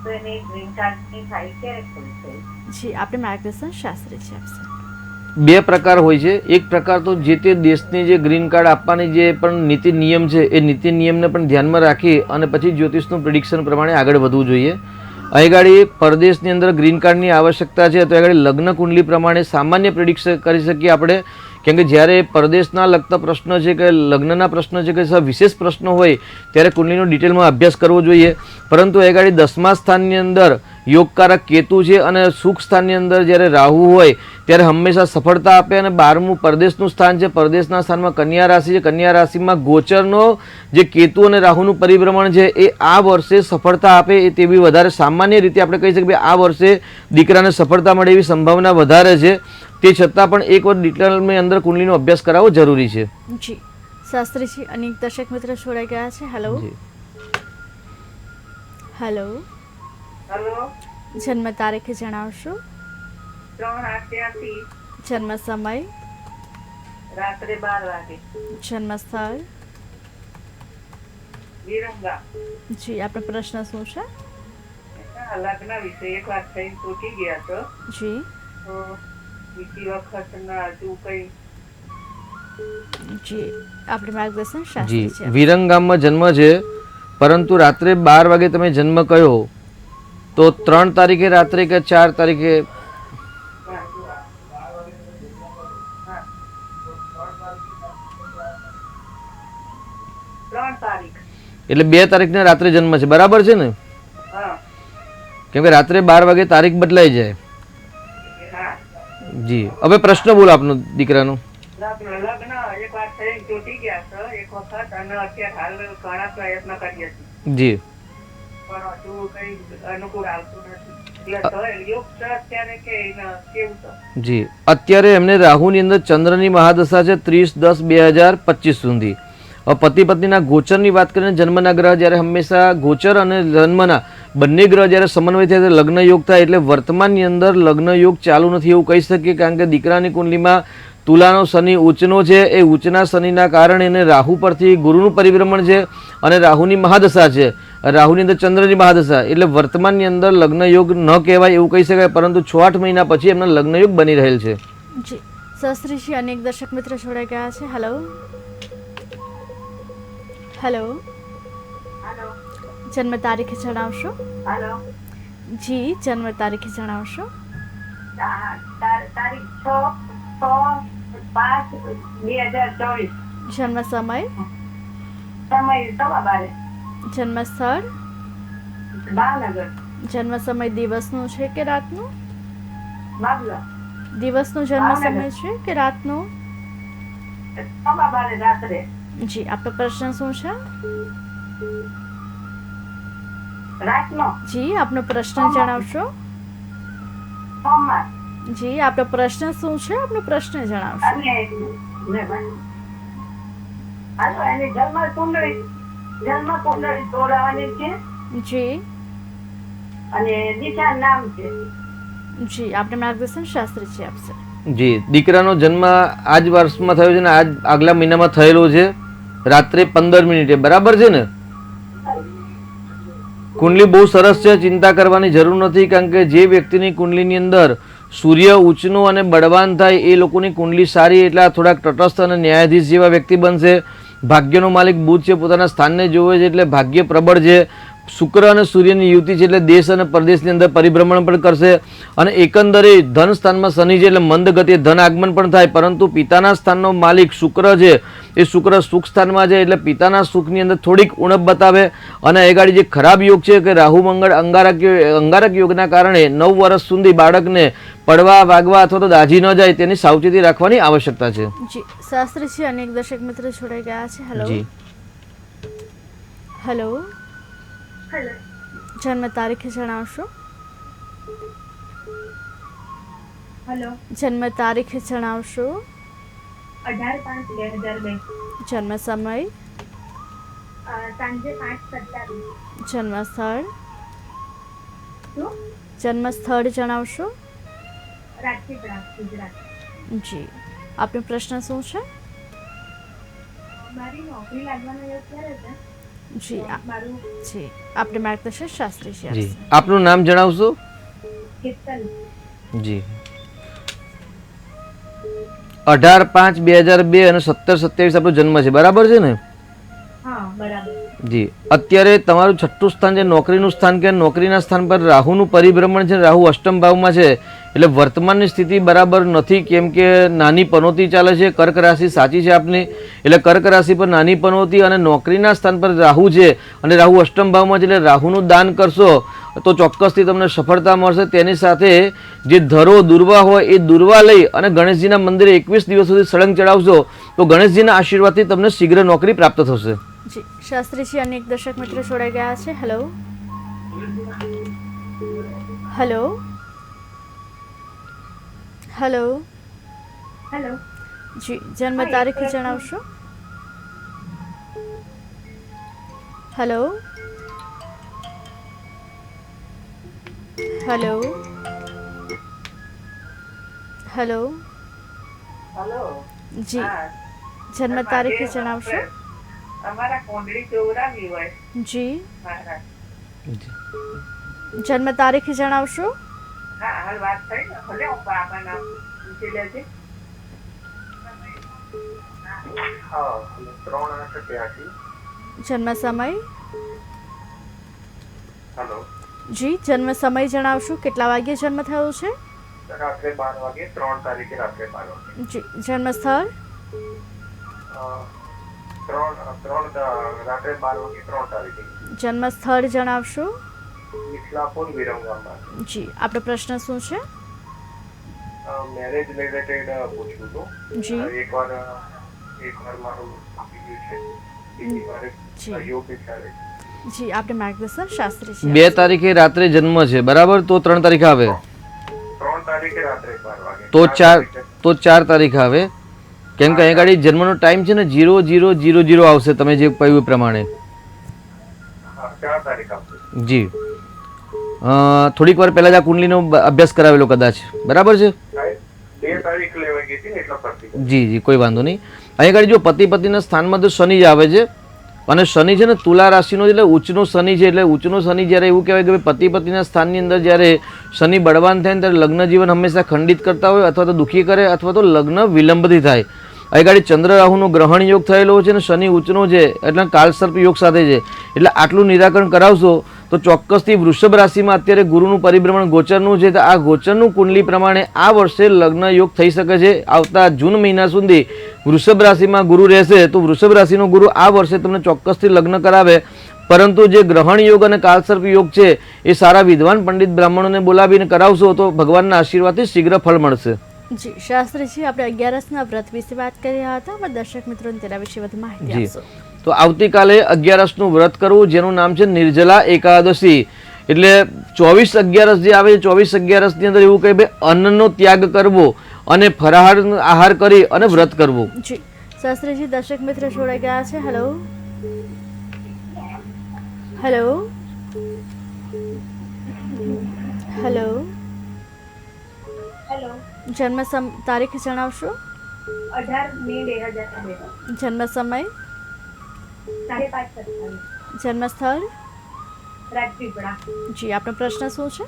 Speaker 4: તો એને ગ્રીન કાર્ડની ફાઇલ ક્યારે ખુલશે?
Speaker 1: જી આપણે માર્ગદર્શન શાસ્ત્રીજી આપશે.
Speaker 2: બે પ્રકાર હોય છે. એક પ્રકાર તો જે તે દેશની જે ગ્રીન કાર્ડ આપવાની જે પણ નીતિ નિયમ છે એ નીતિ નિયમને પણ ધ્યાનમાં રાખી અને પછી જ્યોતિષનું પ્રિડિક્શન પ્રમાણે આગળ વધવું જોઈએ. અહીં ગાડી પરદેશની અંદર ગ્રીન કાર્ડની આવશ્યકતા છે તો અહીં લગ્ન કુંડલી પ્રમાણે સામાન્ય પ્રિડિક્શન કરી શકીએ આપણે. કેમ કે જ્યારે પરદેશના લગતા પ્રશ્ન છે કે લગ્નના પ્રશ્ન છે કે વિશેષ પ્રશ્નો હોય ત્યારે કુંડલીનો ડિટેલમાં અભ્યાસ કરવો જોઈએ. પરંતુ એ ગાડી 10મા સ્થાનની અંદર યોગકારક કેતુ છે અને સુખ સ્થાનની અંદર જ્યારે રાહુ હોય ત્યારે હંમેશા સફળતા આપે. અને 12મું પરદેશનું સ્થાન છે. પરદેશના સ્થાનમાં કન્યા રાશિ છે. કન્યા રાશિમાં ગોચરનો જે કેતુ અને રાહુનું પરિભ્રમણ છે એ આ વર્ષે સફળતા આપે એ તેવી વધારે સામાન્ય રીતે આપણે કહી શકીએ આ વર્ષે દીકરાને સફળતા મળે એવી સંભાવના વધારે છે. તે છતાં પણ એક વાર ડિટેલની અંદર કુંડલીનો અભ્યાસ કરાવવો જરૂરી છે.
Speaker 1: જી શાસ્ત્રીજી, અનેક દર્શક મિત્રો જોડાઈ ગયા છે. હેલો હેલો
Speaker 4: હેલો
Speaker 1: જન્મ તારીખ જણાવશો?
Speaker 4: 3:88.
Speaker 1: જન્મ સમય
Speaker 4: રાત્રે 12 વાગે.
Speaker 1: જન્મ સ્થળ
Speaker 4: વિરંગા.
Speaker 1: જી આપણો પ્રશ્ન શું છે?
Speaker 4: લગ્ન વિશે એક વાત થઈ તૂટી ગયા છો
Speaker 1: જી
Speaker 4: તો બીજી વખત ના હજુ કઈ?
Speaker 1: જી આપણે માર્ગદર્શન
Speaker 2: જી
Speaker 1: શાસ્ત્રીજી
Speaker 2: વિરંગ ગામમાં જન્મ છે, પરંતુ રાત્રે 12 વાગે તમે જન્મ કયો તો 3 તારીખે રાત્રે કે 4 તારીખે?
Speaker 4: 3 તારીખ.
Speaker 2: એટલે 2 તારીખને રાત્રે જન્મ છે, બરાબર છે ને?
Speaker 4: હા
Speaker 2: કેમ કે રાત્રે 12 વાગે તારીખ બદલાઈ જાય.
Speaker 4: હા.
Speaker 2: જી હવે પ્રશ્ન બોલો આપનો દીકરાનો.
Speaker 4: લગ્ન એક વાર થઈ તૂટી ગયા છે એક વખત અને અત્યારે હાલ ઘણા પ્રયત્ન કરીએ છીએ.
Speaker 2: જી
Speaker 7: પણ હજુ કઈ અનુકૂળ આવતું નથી એટલે તો યોગ છે અત્યારે કે કેવું તો
Speaker 2: જી અત્યારે એમને રાહુની અંદર ચંદ્રની મહાદશા છે 30/10/2025 સુધી. હવે પતિ પત્નીના ગોચરની વાત કરીને જન્મના ગ્રહ જ્યારે હંમેશા ગોચર અને જન્મના બંને ગ્રહ જ્યારે સમન્વય થાય ત્યારે લગ્ન યોગ થાય, એટલે વર્તમાનની અંદર લગ્ન યોગ ચાલુ નથી એવું કહી શકીએ, કારણ કે દીકરાની કુંડલીમાં તુલાનો શનિ ઉચ્ચનો છે. એ ઉચ્ચના શનિના કારણે એને રાહુ પરથી ગુરુનું પરિભ્રમણ છે અને રાહુની મહાદશા છે, રાહુની અંદર ચંદ્રની મહાદશા, એટલે વર્તમાનની અંદર લગ્ન યોગ ન કહેવાય એવું કહી શકાય, પરંતુ 6-8 મહિના પછી એમના લગ્ન યોગ બની રહેલ છે.
Speaker 1: જી શાસ્ત્રીજી અનેક દર્શક મિત્રો જોડાઈ ગયા છે. હેલો હેલો,
Speaker 4: હાલો
Speaker 1: જન્મ તારીખ જણાવશો?
Speaker 4: હાલો
Speaker 1: જી જન્મ તારીખ જણાવશો?
Speaker 4: તારીખ 6/5/2024.
Speaker 1: જન્મ સમય,
Speaker 4: સમય 12:15.
Speaker 1: જન્મ સ્થળ,
Speaker 4: ભાવનગર.
Speaker 1: જન્મ સમય દિવસનો છે કે રાતનો?
Speaker 4: બાબલા
Speaker 1: દિવસનો જન્મ સમય છે કે રાતનો?
Speaker 4: 12 રાત્રે.
Speaker 1: જી આપનો પ્રશ્ન શું છે?
Speaker 4: રાતનો
Speaker 1: જી આપનો પ્રશ્ન જણાવશો?
Speaker 4: સોમવાર.
Speaker 1: જી આપનો પ્રશ્ન શું છે? આપનો પ્રશ્ન જણાવશો?
Speaker 4: અને હાલો એની જન્મ કુંડળી તોડાવવાની છે
Speaker 1: જી
Speaker 4: અને દિશા નામ છે.
Speaker 1: જી આપને માર્ગદર્શન શાસ્ત્રીજી આપશે.
Speaker 2: જી દીકરાનો જન્મ આ જ વર્ષમાં થયો છે ને આજ આગલા મહિનામાં થયેલો છે, રાત્રે 15 મિનિટે, બરાબર છે ને? કુંડલી બહુ સરસ છે, ચિંતા કરવાની જરૂર નથી, કારણ કે જે વ્યક્તિની કુંડલીની અંદર સૂર્ય ઉચ્ચનો અને બળવાન થાય એ લોકોની કુંડલી સારી, એટલે આ થોડાક તટસ્થ અને ન્યાયાધીશ જેવા વ્યક્તિ બનશે. ભાગ્યનો માલિક બુધ છે, પોતાના સ્થાનને જોવે છે એટલે ભાગ્ય પ્રબળ છે. શુક્ર અને સૂર્યની યુતિ છે એટલે દેશ અને પરદેશની અંદર પરિભ્રમણ પણ કરશે. અને એકંદરે ધન સ્થાનમાં શનિ છે એટલે મંદ ગતિએ ધન આગમન પણ થાય, પરંતુ પિતાના સ્થાનનો માલિક શુક્ર છે એ શુક્ર સુખ સ્થાનમાં છે એટલે પિતાના સુખની અંદર થોડીક ઉણપ બતાવે. અને એગાડી જે ખરાબ યોગ છે કે રાહુ મંગળ અંગારક યોગના કારણે 9 વર્ષ સુધી બાળકને પડવા વાગવા અથવા તો દાઝી ન જાય તેની સાવચેતી રાખવાની આવશ્યકતા છે.
Speaker 1: જી શાસ્ત્રીજી અનેક દર્શક મિત્રો જોડાઈ ગયા છે. હેલો
Speaker 2: જી
Speaker 1: હેલો,
Speaker 4: હેલો
Speaker 1: જન્મ તારીખ જણાવશો?
Speaker 4: હેલો
Speaker 1: જન્મ તારીખ જણાવશો?
Speaker 4: 18/5/2002.
Speaker 1: જન્મ સમય,
Speaker 4: સાંજે 5:27.
Speaker 1: જન્મ સ્થળ,
Speaker 4: શું?
Speaker 1: જન્મ સ્થળ જણાવશો?
Speaker 4: રાજપીપળા, ગુજરાત.
Speaker 1: જી આપનો પ્રશ્ન શું છે?
Speaker 4: મારી નોકરી લાગવાનો યોગ ક્યારે છે?
Speaker 1: જી
Speaker 4: મારું
Speaker 1: જી આપને માર્ગદર્શન શાસ્ત્રીજી
Speaker 2: જી
Speaker 1: આપશે.
Speaker 2: આપનું નામ જણાવશો?
Speaker 4: કીર્તન.
Speaker 2: જી 18/5/2002 અને 17/27 આપણો જન્મ છે, બરાબર છે ને?
Speaker 4: હા બરાબર.
Speaker 2: જી અત્યારે તમારું 6થું સ્થાન છે નોકરીનું સ્થાન, કે નોકરીના સ્થાન પર રાહુનું પરિભ્રમણ છે, રાહુ અષ્ટમ ભાવમાં છે, એટલે વર્તમાનની સ્થિતિ બરાબર નથી, કેમ કે નાની પનોતી ચાલે છે. કર્ક રાશિ સાચી છે આપની, એટલે કર્ક રાશિ પર નાની પનોતી અને નોકરીના સ્થાન પર રાહુ છે અને રાહુ અષ્ટમ ભાવમાં છે, એટલે રાહુનું દાન કરશો તો ચોક્કસથી તમને સફળતા મળશે. તેની સાથે જે ધરો દુર્વા હોય એ દુર્વા લઈ અને ગણેશજીના મંદિરે 21 દિવસ સુધી સળંગ ચડાવશો તો ગણેશજીના આશીર્વાદથી તમને શીઘ્ર નોકરી પ્રાપ્ત થશે.
Speaker 1: જી શાસ્ત્રીજી અનેક દર્શક મિત્રો જોડાઈ ગયા છે. હેલો હેલો હેલો,
Speaker 4: હેલો
Speaker 1: જી જન્મ તારીખ જણાવશો? હેલો હેલો હેલો,
Speaker 7: હલો
Speaker 1: જી જન્મ તારીખ જણાવશો?
Speaker 7: અમારા કુંડળી જોવરાવી હોય
Speaker 1: જી
Speaker 7: મારા.
Speaker 1: જન્મ તારીખ જણાવશો?
Speaker 7: હા હાલ વાત થઈ ને, ભલે હું બાબાના પૂછી લેજે.
Speaker 3: હા 3/8/83.
Speaker 1: જન્મ સમય,
Speaker 3: હેલો
Speaker 1: જી જન્મ સમય જણાવશો? કેટલા વાગ્યે જન્મ થયો છે?
Speaker 3: રાત્રે 12 વાગે, 3 તારીખે રાત્રે 12 વાગે.
Speaker 1: જી જન્મ સ્થળ,
Speaker 3: રાત્રે 12 વાગે 3 તારીખે.
Speaker 1: જન્મ સ્થળ જણાવશો?
Speaker 3: ઇસ્લાપુર વિરમગામમાં.
Speaker 1: જી આપનો પ્રશ્ન શું છે?
Speaker 3: મેરેજ રિલેટેડ પૂછવું હતું.
Speaker 1: જી
Speaker 3: એકવાર મારું આપી ગયું છે, બીજી વાર
Speaker 1: જી
Speaker 3: યોગ વિચારે.
Speaker 1: જી આપણે માર્ગદર્શન શાસ્ત્રીજી
Speaker 2: 2 તારીખે રાત્રે જન્મ છે બરાબર, તો 3 તારીખે આવે,
Speaker 3: 3 તારીખે રાત્રે 12 વાગે.
Speaker 2: તો 4 તારીખે આવે, કેમ કે અહીં ગાડી જન્મનો ટાઈમ છે ને 0000 આવશે તમે જે કહ્યું એ પ્રમાણે.
Speaker 3: હા, 4 તારીખ આવશે.
Speaker 2: જી થોડીક વાર પહેલા જ આ કુંડલીનો અભ્યાસ કરાવેલો કદાચ, બરાબર છે?
Speaker 3: સાહેબ, 2 તારીખ લેવાઈ ગઈ હતી ને એટલા પરથી.
Speaker 2: જી જી કોઈ વાંધો નહીં. અહીં આગળ જો પતિ પત્નીના સ્થાનમાં તો શનિ જ આવે છે, અને શનિ છે ને તુલા રાશિનો એટલે ઉચ્ચનો શનિ છે, એટલે ઉચ્ચનો શનિ જ્યારે એવું કહેવાય કે પતિ પત્નીના સ્થાનની અંદર જ્યારે શનિ બળવાન થાય ને ત્યારે લગ્ન જીવન હંમેશા ખંડિત કરતા હોય, અથવા તો દુઃખી કરે, અથવા તો લગ્ન વિલંબથી થાય. અહીં ગાડી ચંદ્ર રાહુનો ગ્રહણ યોગ થયેલો છે ને શનિ ઉચ્ચનો છે એટલે કાળસર્પ યોગ સાથે છે, એટલે આટલું નિરાકરણ કરાવશો તો ચોક્કસથી વૃષભ રાશિમાં અત્યારે ગુરુનું પરિભ્રમણ ગોચરનું છે, તો આ ગોચરનું કુંડલી પ્રમાણે આ વર્ષે લગ્ન યોગ થઈ શકે છે. આવતા જૂન મહિના સુધી વૃષભ રાશિમાં ગુરુ રહેશે, તો વૃષભ રાશિનો ગુરુ આ વર્ષે તમને ચોક્કસથી લગ્ન કરાવે. પરંતુ જે ગ્રહણ યોગ અને કાળસર્પ યોગ છે એ સારા વિદ્વાન પંડિત બ્રાહ્મણોને બોલાવીને કરાવશો તો ભગવાનના આશીર્વાદથી શીઘ્ર ફળ મળશે.
Speaker 1: જી શાસ્ત્રીજી આપણે 11ના વ્રત વિશે વાત કરી રહ્યા હતા, પણ દર્શક મિત્રોને તેના વિશે વધુ માહિતી
Speaker 2: જી,
Speaker 1: આપશો.
Speaker 2: તો આવતીકાલે 11નું વ્રત કરવું જેનું નામ છે નિર્જલા એકાદશી, એટલે 24/11 જે આવે છે 24/11 ની અંદર એવું કહે ભાઈ અન્નનો ત્યાગ કરવો અને ફરાહાર આહાર કરી અને વ્રત કરવું.
Speaker 1: જી શાસ્ત્રીજી દર્શક મિત્ર જોડાઈ ગયા છે. હેલો હેલો હેલો
Speaker 4: હેલો,
Speaker 1: જન્મ તારીખ જણાવશો?
Speaker 4: 18 મે 2002,
Speaker 1: જન્મ સમય,
Speaker 4: 5:30.
Speaker 1: જન્મ સ્થળ?
Speaker 4: રાજપીપળા.
Speaker 1: જી આપનો પ્રશ્ન શું છે?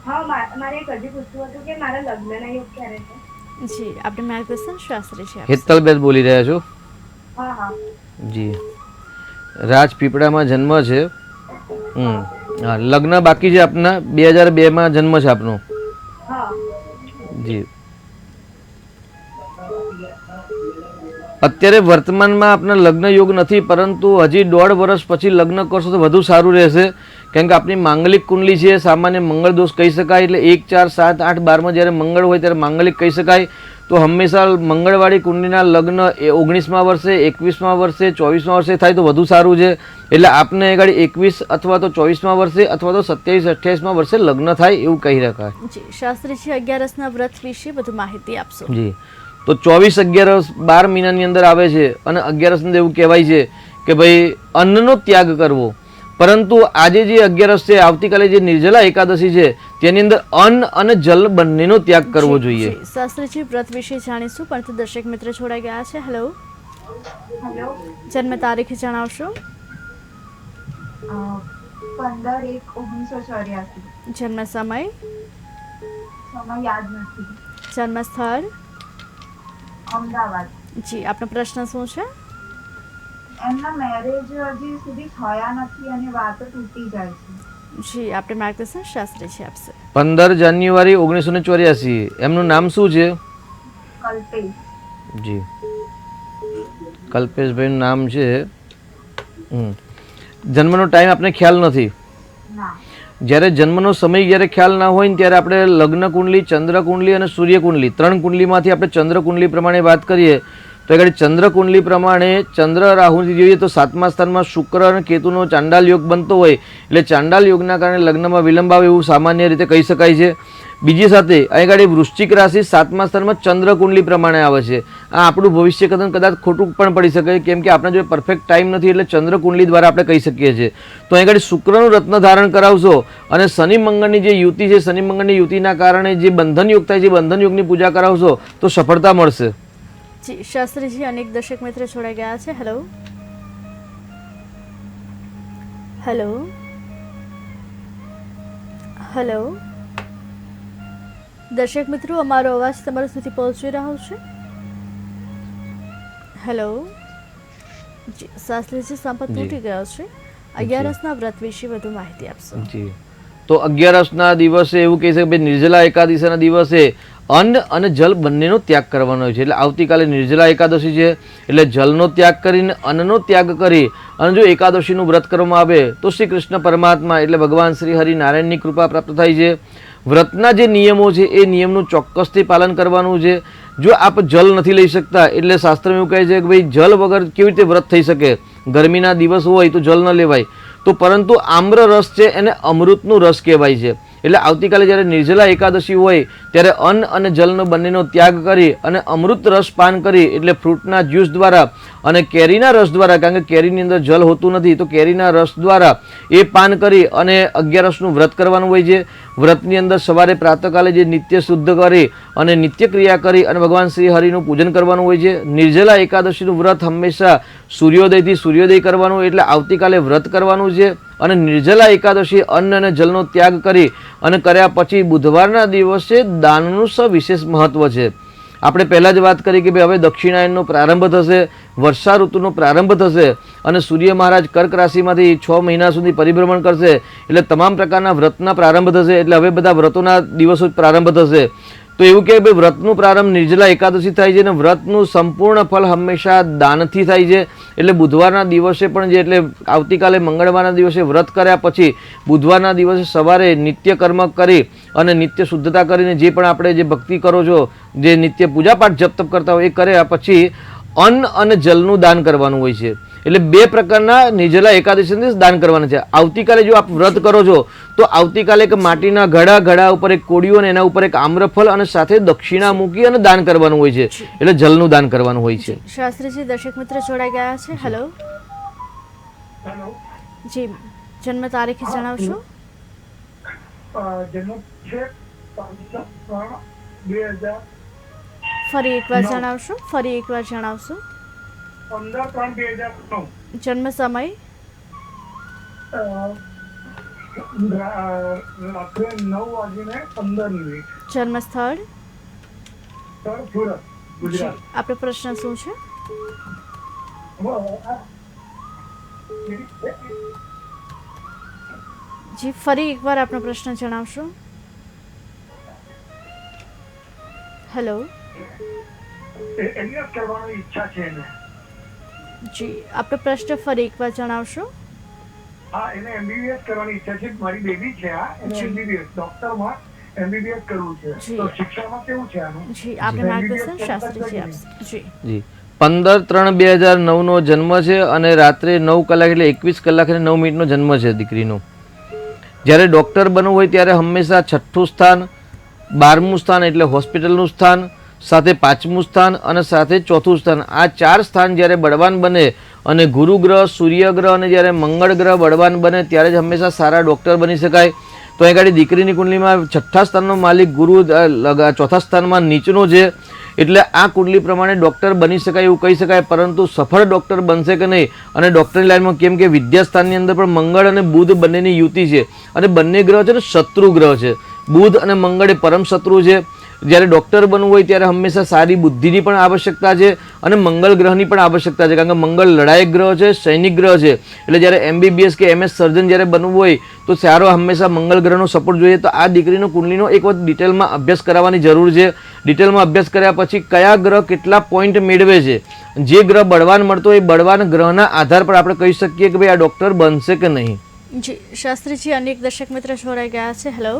Speaker 4: હા, મારે એક હજી પૂછવું હતું કે મારા લગ્નના યોગ ક્યારે છે?
Speaker 1: જી આપણે માર્ગદર્શન શાસ્ત્રીજી આપશે.
Speaker 2: હેતલબેન બોલી રહ્યા છો?
Speaker 4: હા હા.
Speaker 2: જી, રાજપીપળામાં જન્મ છે. હા, લગ્ન બાકી છે આપના, 2002માં જન્મ છે આપનો.
Speaker 4: હા.
Speaker 2: જી, અત્યારે વર્તમાનમાં આપના લગ્ન યોગ નથી, પરંતુ હજી 1.5 વર્ષ પછી લગ્ન કરશો તો વધુ સારું રહેશે, કેમ કે આપણી માંગલિક કુંડલી છે સામાન્ય મંગળ દોષ કહી શકાય, એટલે 1, 4, 7, 8, 12માં જ્યારે મંગળ હોય ત્યારે માંગલિક કહી શકાય. તો હંમેશા મંગળવાળી કુંડલીના લગ્ન 19મા વર્ષે, 21મા વર્ષે, 24મા વર્ષે થાય તો વધુ સારું છે. એટલે આપને ગાડી 21 અથવા તો 24મા વર્ષે અથવા તો 27, 28મા વર્ષે લગ્ન થાય એવું કહી શકાય.
Speaker 1: જી શાસ્ત્રીજી 11ના વ્રત વિશે વધુ માહિતી આપશો.
Speaker 2: જી, તો 24/11 12 મહિનાની અંદર આવે છે, અને 11 ની એવું કહેવાય છે કે ભાઈ અન્નનો ત્યાગ કરવો. પરંતુ આજે જે 11 છે, આવતીકાલે જે નિર્જલા એકાદશી છે તેની અંદર અન્ન અને જલ બંનેનો ત્યાગ કરવો જોઈએ.
Speaker 1: શાસ્ત્રીજી વ્રત વિશે જાણીશું, પરંતુ દર્શક મિત્ર જોડાઈ ગયા છે. હેલો
Speaker 4: હેલો,
Speaker 1: જન્મ તારીખ જણાવશો?
Speaker 4: 15/1/1984.
Speaker 1: જન્મ સમય,
Speaker 4: સમય યાદ નથી.
Speaker 1: જન્મ સ્થળ?
Speaker 4: અમદાવાદ.
Speaker 1: જી આપનો પ્રશ્ન શું છે?
Speaker 4: એમના મેરેજ હજી સુધી થયા નથી અને વાતો તૂટી જાય છે.
Speaker 1: જી આપણે માર્ગદર્શન શાસ્ત્રીજી આપશે.
Speaker 2: 15 જાન્યુઆરી 1984. એમનું નામ શું છે?
Speaker 4: કલ્પેશ.
Speaker 2: જી, કલ્પેશભાઈનું નામ છે. જન્મનો ટાઈમ આપણે ખ્યાલ નથી.
Speaker 4: ના.
Speaker 2: જ્યારે જન્મનો સમય જ્યારે ખ્યાલ ના હોય ને ત્યારે આપણે લગ્ન કુંડલી, ચંદ્ર કુંડલી અને સૂર્ય કુંડલી 3 કુંડલીમાંથી આપણે ચંદ્ર કુંડલી પ્રમાણે વાત કરીએ તો આગળ ચંદ્ર કુંડલી પ્રમાણે ચંદ્ર રાહુથી જોઈએ તો 7મા સ્થાનમાં શુક્ર અને કેતુનો ચાંડાલ યોગ બનતો હોય, એટલે ચાંડાલ યોગના કારણે લગ્નમાં વિલંબ આવે એવું સામાન્ય રીતે કહી શકાય છે. બીજી સાથે અહીં આગળ વૃશ્ચિક રાશિ 7મા સ્થાનમાં ચંદ્ર કુંડલી પ્રમાણે આવે છે. આ આપણું ભવિષ્ય કદાચ ખોટું પણ પડી શકે, કેમ કે આપણા જો પરફેક્ટ ટાઈમ નથી, એટલે ચંદ્ર કુંડલી દ્વારા આપણે કહી શકીએ છીએ. તો અહીં આગળ શુક્રનું રત્ન ધારણ કરાવશો અને શનિ મંગળની જે યુતિ છે, શનિ મંગળની યુતિના કારણે જે બંધન યોગ થાય છે, બંધન યોગની પૂજા કરાવશો તો સફળતા મળશે.
Speaker 1: જી શાસ્ત્રીજી અનેક દર્શક મિત્ર જોડાઈ ગયા છે. હેલો હેલો હેલો દર્શક મિત્રો અમારો અવાજ તમારા સુધી પહોંચી રહ્યો છે? હેલો જી શાસ્ત્રીજી સંપર્ક તૂટી ગયો છે. 11ના વ્રત વિશે વધુ માહિતી આપશો?
Speaker 2: જી, તો 11ના દિવસે એવું કહી શકે ભાઈ નિર્જલા એકાદશીના દિવસે અન્ન અને જલ બંનેનો ત્યાગ કરવાનો હોય છે. એટલે આવતીકાલે નિર્જલા એકાદશી છે, એટલે જલનો ત્યાગ કરીને અન્નનો ત્યાગ કરી અને જો એકાદશીનું વ્રત કરવામાં આવે તો શ્રી કૃષ્ણ પરમાત્મા એટલે ભગવાન શ્રી હરિ નારાયણની કૃપા પ્રાપ્ત થાય છે. વ્રતના જે નિયમો છે એ નિયમનું ચોક્કસથી પાલન કરવાનું છે. જો આપ જલ નથી લઈ શકતા એટલે શાસ્ત્રમાં એવું કહે છે કે ભાઈ જલ વગર કેવી રીતે વ્રત થઈ શકે, ગરમીના દિવસ હોય તો જલ ન લેવાય, તો પરંતુ આમ્ર રસ છે એને અમૃતનું રસ કહેવાય છે. એટલે આવતીકાલે જ્યારે નિર્જલા એકાદશી હોય ત્યારે અન્ન અને જલનો બંનેનો ત્યાગ કરી અને અમૃત રસ પાન કરી, એટલે ફ્રૂટના જ્યુસ દ્વારા અને કેરીના રસ દ્વારા, કારણ કે કેરીની અંદર જલ હોતું નથી, તો કેરીના રસ દ્વારા એ પાન કરી અને 11 વ્રત કરવાનું હોય છે. વ્રતની અંદર સવારે પ્રાતઃકાલે જે નિત્ય શુદ્ધ કરી અને નિત્ય ક્રિયા કરી અને ભગવાન શ્રી હરિનું પૂજન કરવાનું હોય છે. નિર્જલા એકાદશીનું વ્રત હંમેશા સૂર્યોદયથી સૂર્યોદય કરવાનું, એટલે આવતીકાલે વ્રત કરવાનું છે. અને નિર્જલા એકાદશી અન્ન અને જલનો ત્યાગ કરી અને કર્યા પછી બુધવારના દિવસે દાનનું સવિશેષ મહત્વ છે. આપણે પહેલાં જ વાત કરી કે ભાઈ હવે દક્ષિણાયનનો પ્રારંભ થશે, વર્ષા ઋતુનો પ્રારંભ થશે અને સૂર્ય મહારાજ કર્ક રાશિમાંથી 6 મહિના સુધી પરિભ્રમણ કરશે, એટલે તમામ પ્રકારના વ્રતના પ્રારંભ થશે. એટલે હવે બધા વ્રતોના દિવસો પ્રારંભ થશે. તો એવું કે ભાઈ વ્રતનું પ્રારંભ નિર્જલા એકાદશી થાય છે અને વ્રતનું સંપૂર્ણ ફળ હંમેશા દાનથી થાય છે. એટલે બુધવારના દિવસે પણ જે એટલે આવતીકાલે મંગળવારના દિવસે વ્રત કર્યા પછી બુધવારના દિવસે સવારે નિત્ય કર્મ કરી અને નિત્ય શુદ્ધતા કરીને જે પણ આપણે જે ભક્તિ કરો છો, જે નિત્ય પૂજાપાઠ જપ તપ કરતા હોય એ કર્યા પછી અન્ન અને જલનું દાન કરવાનું હોય છે. એટલે 2 પ્રકારના નિર્જલા એકાદશી દાન કરવાના છે. આવતીકાલે જો આપ વ્રત કરો છો તો આવતીકાલે એક માટીના ઘડા ઉપર એક કોડિયો અને એના ઉપર એક આમ્રફળ અને સાથે દક્ષિણા મૂકી અને દાન કરવાનું હોય છે. એટલે જલનું દાન કરવાનું હોય છે.
Speaker 1: શાસ્ત્રીજી, દર્શક મિત્ર જોડાઈ ગયા છે. હેલો
Speaker 7: હેલો,
Speaker 1: જી, જન્મ તારીખ જણાવશો?
Speaker 7: જન્મ છે 15/3/2000.
Speaker 1: ફરી એકવાર જણાવશો? 15/3/2009. જન્મ સમય?
Speaker 7: રાત્રે 9:15.
Speaker 1: જન્મ સ્થળ?
Speaker 7: સુરત, ગુજરાત.
Speaker 1: આપણો પ્રશ્ન શું છે? જી, ફરી એકવાર આપનો પ્રશ્ન જણાવશો? હેલો
Speaker 7: એમએસ કરવાની ઈચ્છા છે એને.
Speaker 1: જી, આપનો પ્રશ્ન ફરી એકવાર જણાવશો?
Speaker 7: હા, એને એમબીબીએસ કરવાની ઈચ્છા છે. મારી બેબી છે આ, એને
Speaker 1: જી.
Speaker 7: એમબીબીએસ ડોક્ટરમાં એમબીબીએસ કરવું છે.
Speaker 1: જી.
Speaker 7: તો શિક્ષણમાં કેવું છે આનું?
Speaker 1: જી, આપણે માર્ગદર્શન શાસ્ત્રીજી આપશે. જી
Speaker 2: જી 15/3/2009 નો જન્મ છે અને રાત્રે 9 કલાક એટલે 21 કલાક અને 9 મિનિટનો જન્મ છે દીકરીનો. જ્યારે ડૉક્ટર બનવું હોય ત્યારે હંમેશા 6થું સ્થાન, 12મું સ્થાન એટલે હોસ્પિટલનું સ્થાન, સાથે 5મું સ્થાન અને સાથે 4થું સ્થાન, આ 4 સ્થાન જ્યારે બળવાન બને અને ગુરુ ગ્રહ, સૂર્ય ગ્રહ અને જ્યારે મંગળ ગ્રહ બળવાન બને ત્યારે જ હંમેશા સારા ડૉક્ટર બની શકાય. તો અહીં ગાડી દીકરીની કુંડલીમાં 6થા સ્થાનનો માલિક ગુરુ 4થા સ્થાનમાં નીચનો છે. એટલે આ કુંડલી પ્રમાણે ડૉક્ટર બની શકાય એવું કહી શકાય, પરંતુ સફળ ડૉક્ટર બનશે કે નહીં અને ડૉક્ટરની લાઈનમાં કેમ કે વિદ્યાસ્થાનની અંદર પણ મંગળ અને બુધ બંનેની યુતિ છે અને બંને ગ્રહ છે ને શત્રુ ગ્રહ છે. બુધ અને મંગળ એ પરમ શત્રુ છે. જ્યારે ડૉક્ટર બનવું હોય ત્યારે હંમેશા સારી બુદ્ધિની પણ આવશ્યકતા છે અને મંગળ ગ્રહની પણ આવશ્યકતા છે, કારણ કે મંગળ લડાયક ગ્રહ છે, સૈનિક ગ્રહ છે. એટલે જ્યારે MBBS કે MS સર્જન જ્યારે બનવું હોય તો સારો હંમેશા મંગળ ગ્રહનો સપોર્ટ જોઈએ. તો આ દીકરીનો કુંડલીનો એક વખત ડિટેલમાં અભ્યાસ કરાવવાની જરૂર છે. ડિટેલમાં અભ્યાસ કર્યા પછી કયા ગ્રહ કેટલા પોઈન્ટ મેળવે છે, જે ગ્રહ બળવાન મળતો હોય એ બળવાન ગ્રહના આધાર પર આપણે કહી શકીએ કે ભાઈ આ ડૉક્ટર બનશે કે નહીં.
Speaker 1: જી, શાસ્ત્રીજી, અનેક દર્શક મિત્ર જોડાઈ ગયા છે. Hello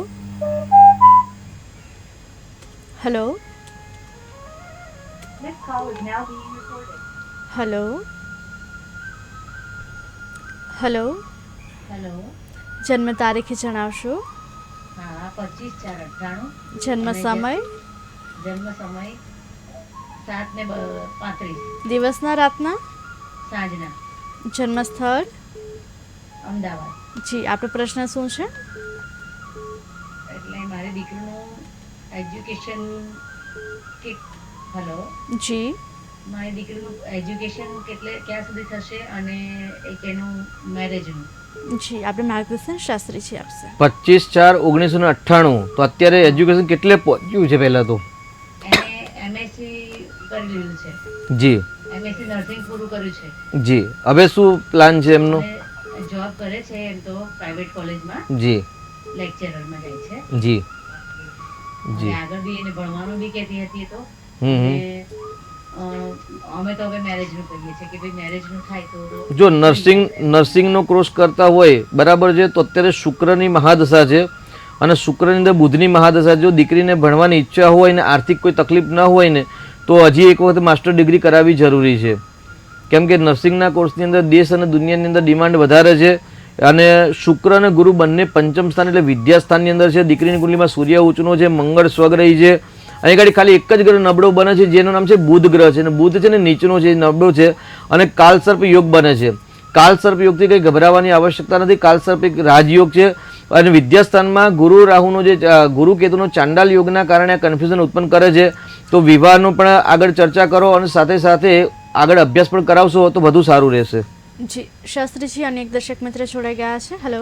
Speaker 1: hello hello hello
Speaker 8: hello,
Speaker 1: જન્મ તારીખ જણાવશો?
Speaker 8: હા, 25/4/98.
Speaker 1: જન્મ સમય?
Speaker 8: જન્મ સમય 7:35
Speaker 1: દિવસના રાતના?
Speaker 8: સાંજના.
Speaker 1: જન્મ સ્થળ?
Speaker 8: અમદાવાદ.
Speaker 1: જી, આપણો પ્રશ્ન શું છે?
Speaker 8: એટલે મારી દીકરીનું એજ્યુકેશન હેલો,
Speaker 1: જી,
Speaker 8: મારી દીકરીનું એજ્યુકેશન ક્યાં સુધી થશે અને એક એનું મેરેજનું?
Speaker 1: જી, આપણે માર્ગદર્શન શાસ્ત્રીજી આપશે.
Speaker 2: 25/4/1998. તો અત્યારે એજ્યુકેશન કેટલે પહોંચ્યું છે? પહેલાં તો
Speaker 8: એને MSc કરી લીધું છે.
Speaker 2: જી
Speaker 8: MSc નર્સિંગ પૂરું કર્યું છે.
Speaker 2: જી. હવે શું પ્લાન છે એમનો?
Speaker 8: જોબ કરે છે એમ તો પ્રાઇવેટ કોલેજમાં
Speaker 2: જી
Speaker 8: લેક્ચરરમાં જાય છે.
Speaker 2: જી
Speaker 8: અને
Speaker 2: જી.
Speaker 8: આગળ બી એને ભણવાનું બી કહેતી હતી. તો
Speaker 2: હમ
Speaker 8: અમે તો હવે મેરેજનું કહીએ છીએ કે ભાઈ મેરેજનું થાય તો
Speaker 2: જો નર્સિંગનો કોર્સ કરતા હોય બરાબર છે, તો અત્યારે શુક્રની મહાદશા છે અને શુક્રની અંદર બુધની મહાદશા. જો દીકરીને ભણવાની ઈચ્છા હોય ને આર્થિક કોઈ તકલીફ ન હોય ને તો હજી એક વખત માસ્ટર ડિગ્રી કરાવવી જરૂરી છે. કેમ કે નર્સિંગના કોર્સની અંદર દેશ અને દુનિયાની અંદર ડિમાન્ડ વધારે છે અને શુક્ર અને ગુરુ બંને પંચમ સ્થાન એટલે વિદ્યાસ્થાનની અંદર છે. દીકરીની કુંડલીમાં સૂર્ય ઉંચનો છે, મંગળ સ્વગ્રહી છે. અહીં આગળ ખાલી એક જ ગ્રહ નબળો બને છે જેનું નામ છે બુધ ગ્રહ છે, અને બુધ છે ને નીચનો છે, નબળો છે અને કાલસર્પ યોગ બને છે. કાલસર્પ યોગથી કંઈ ગભરાવાની આવશ્યકતા નથી. કાલસર્પ એક રાજયોગ છે અને વિદ્યાસ્થાનમાં ગુરુ રાહુનો જે ગુરુ કેતુનો ચાંડાલ યોગના કારણે કન્ફ્યુઝન ઉત્પન્ન કરે છે. તો વિવાહનો પણ આગળ ચર્ચા કરો અને સાથે સાથે આગળ અભ્યાસ પણ કરાવશો તો વધુ સારું રહેશે.
Speaker 1: જી શાસ્ત્રીજી, અનેક દર્શક મિત્ર જોડાઈ ગયા છે. Hello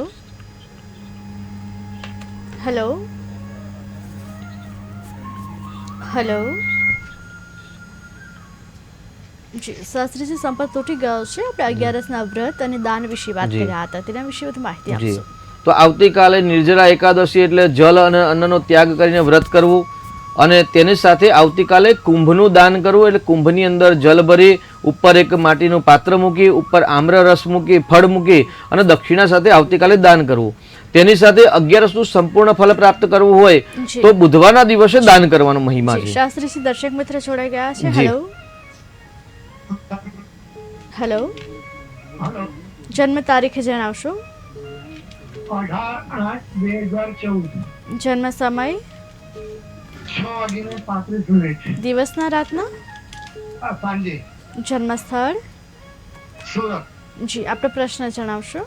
Speaker 1: hello hello. જી શાસ્ત્રીજી, સંપર્ક તૂટી ગયો છે. આપણે 11ના વ્રત અને દાન વિશે વાત કરી રહ્યા હતા, તેના વિશે વધુ માહિતી આપશો?
Speaker 2: તો આવતીકાલે નિર્જળા એકાદશી એટલે જલ અને અન્નનો ત્યાગ કરીને વ્રત કરવું અને તેની સાથે આવતીકાલે કુંભનું દાન કરવું. એટલે કુંભની અંદર જલ ભરી ઉપર એક માટીનું પાત્ર મૂકી ઉપર આમ્ર રસ મૂકી ફળ મૂકી અને દક્ષિણા સાથે આવતીકાલે દાન કરવું. તેની સાથે 11નું સંપૂર્ણ ફળ પ્રાપ્ત કરવું હોય તો બુધવારના દિવસે દાન કરવાનો મહિમા છે.
Speaker 1: શાસ્ત્રીજી, દર્શક મિત્ર જોડાઈ ગયા છે. Hello hello. જન્મ તારીખ જણાવશો?
Speaker 6: 18/8/2014.
Speaker 1: જન્મ સમય?
Speaker 6: 6:35.
Speaker 1: દિવસના રાતના?
Speaker 6: સાંજે.
Speaker 1: જન્મ સ્થળ?
Speaker 6: સુરત.
Speaker 1: જી આપણો પ્રશ્ન જણાવશો?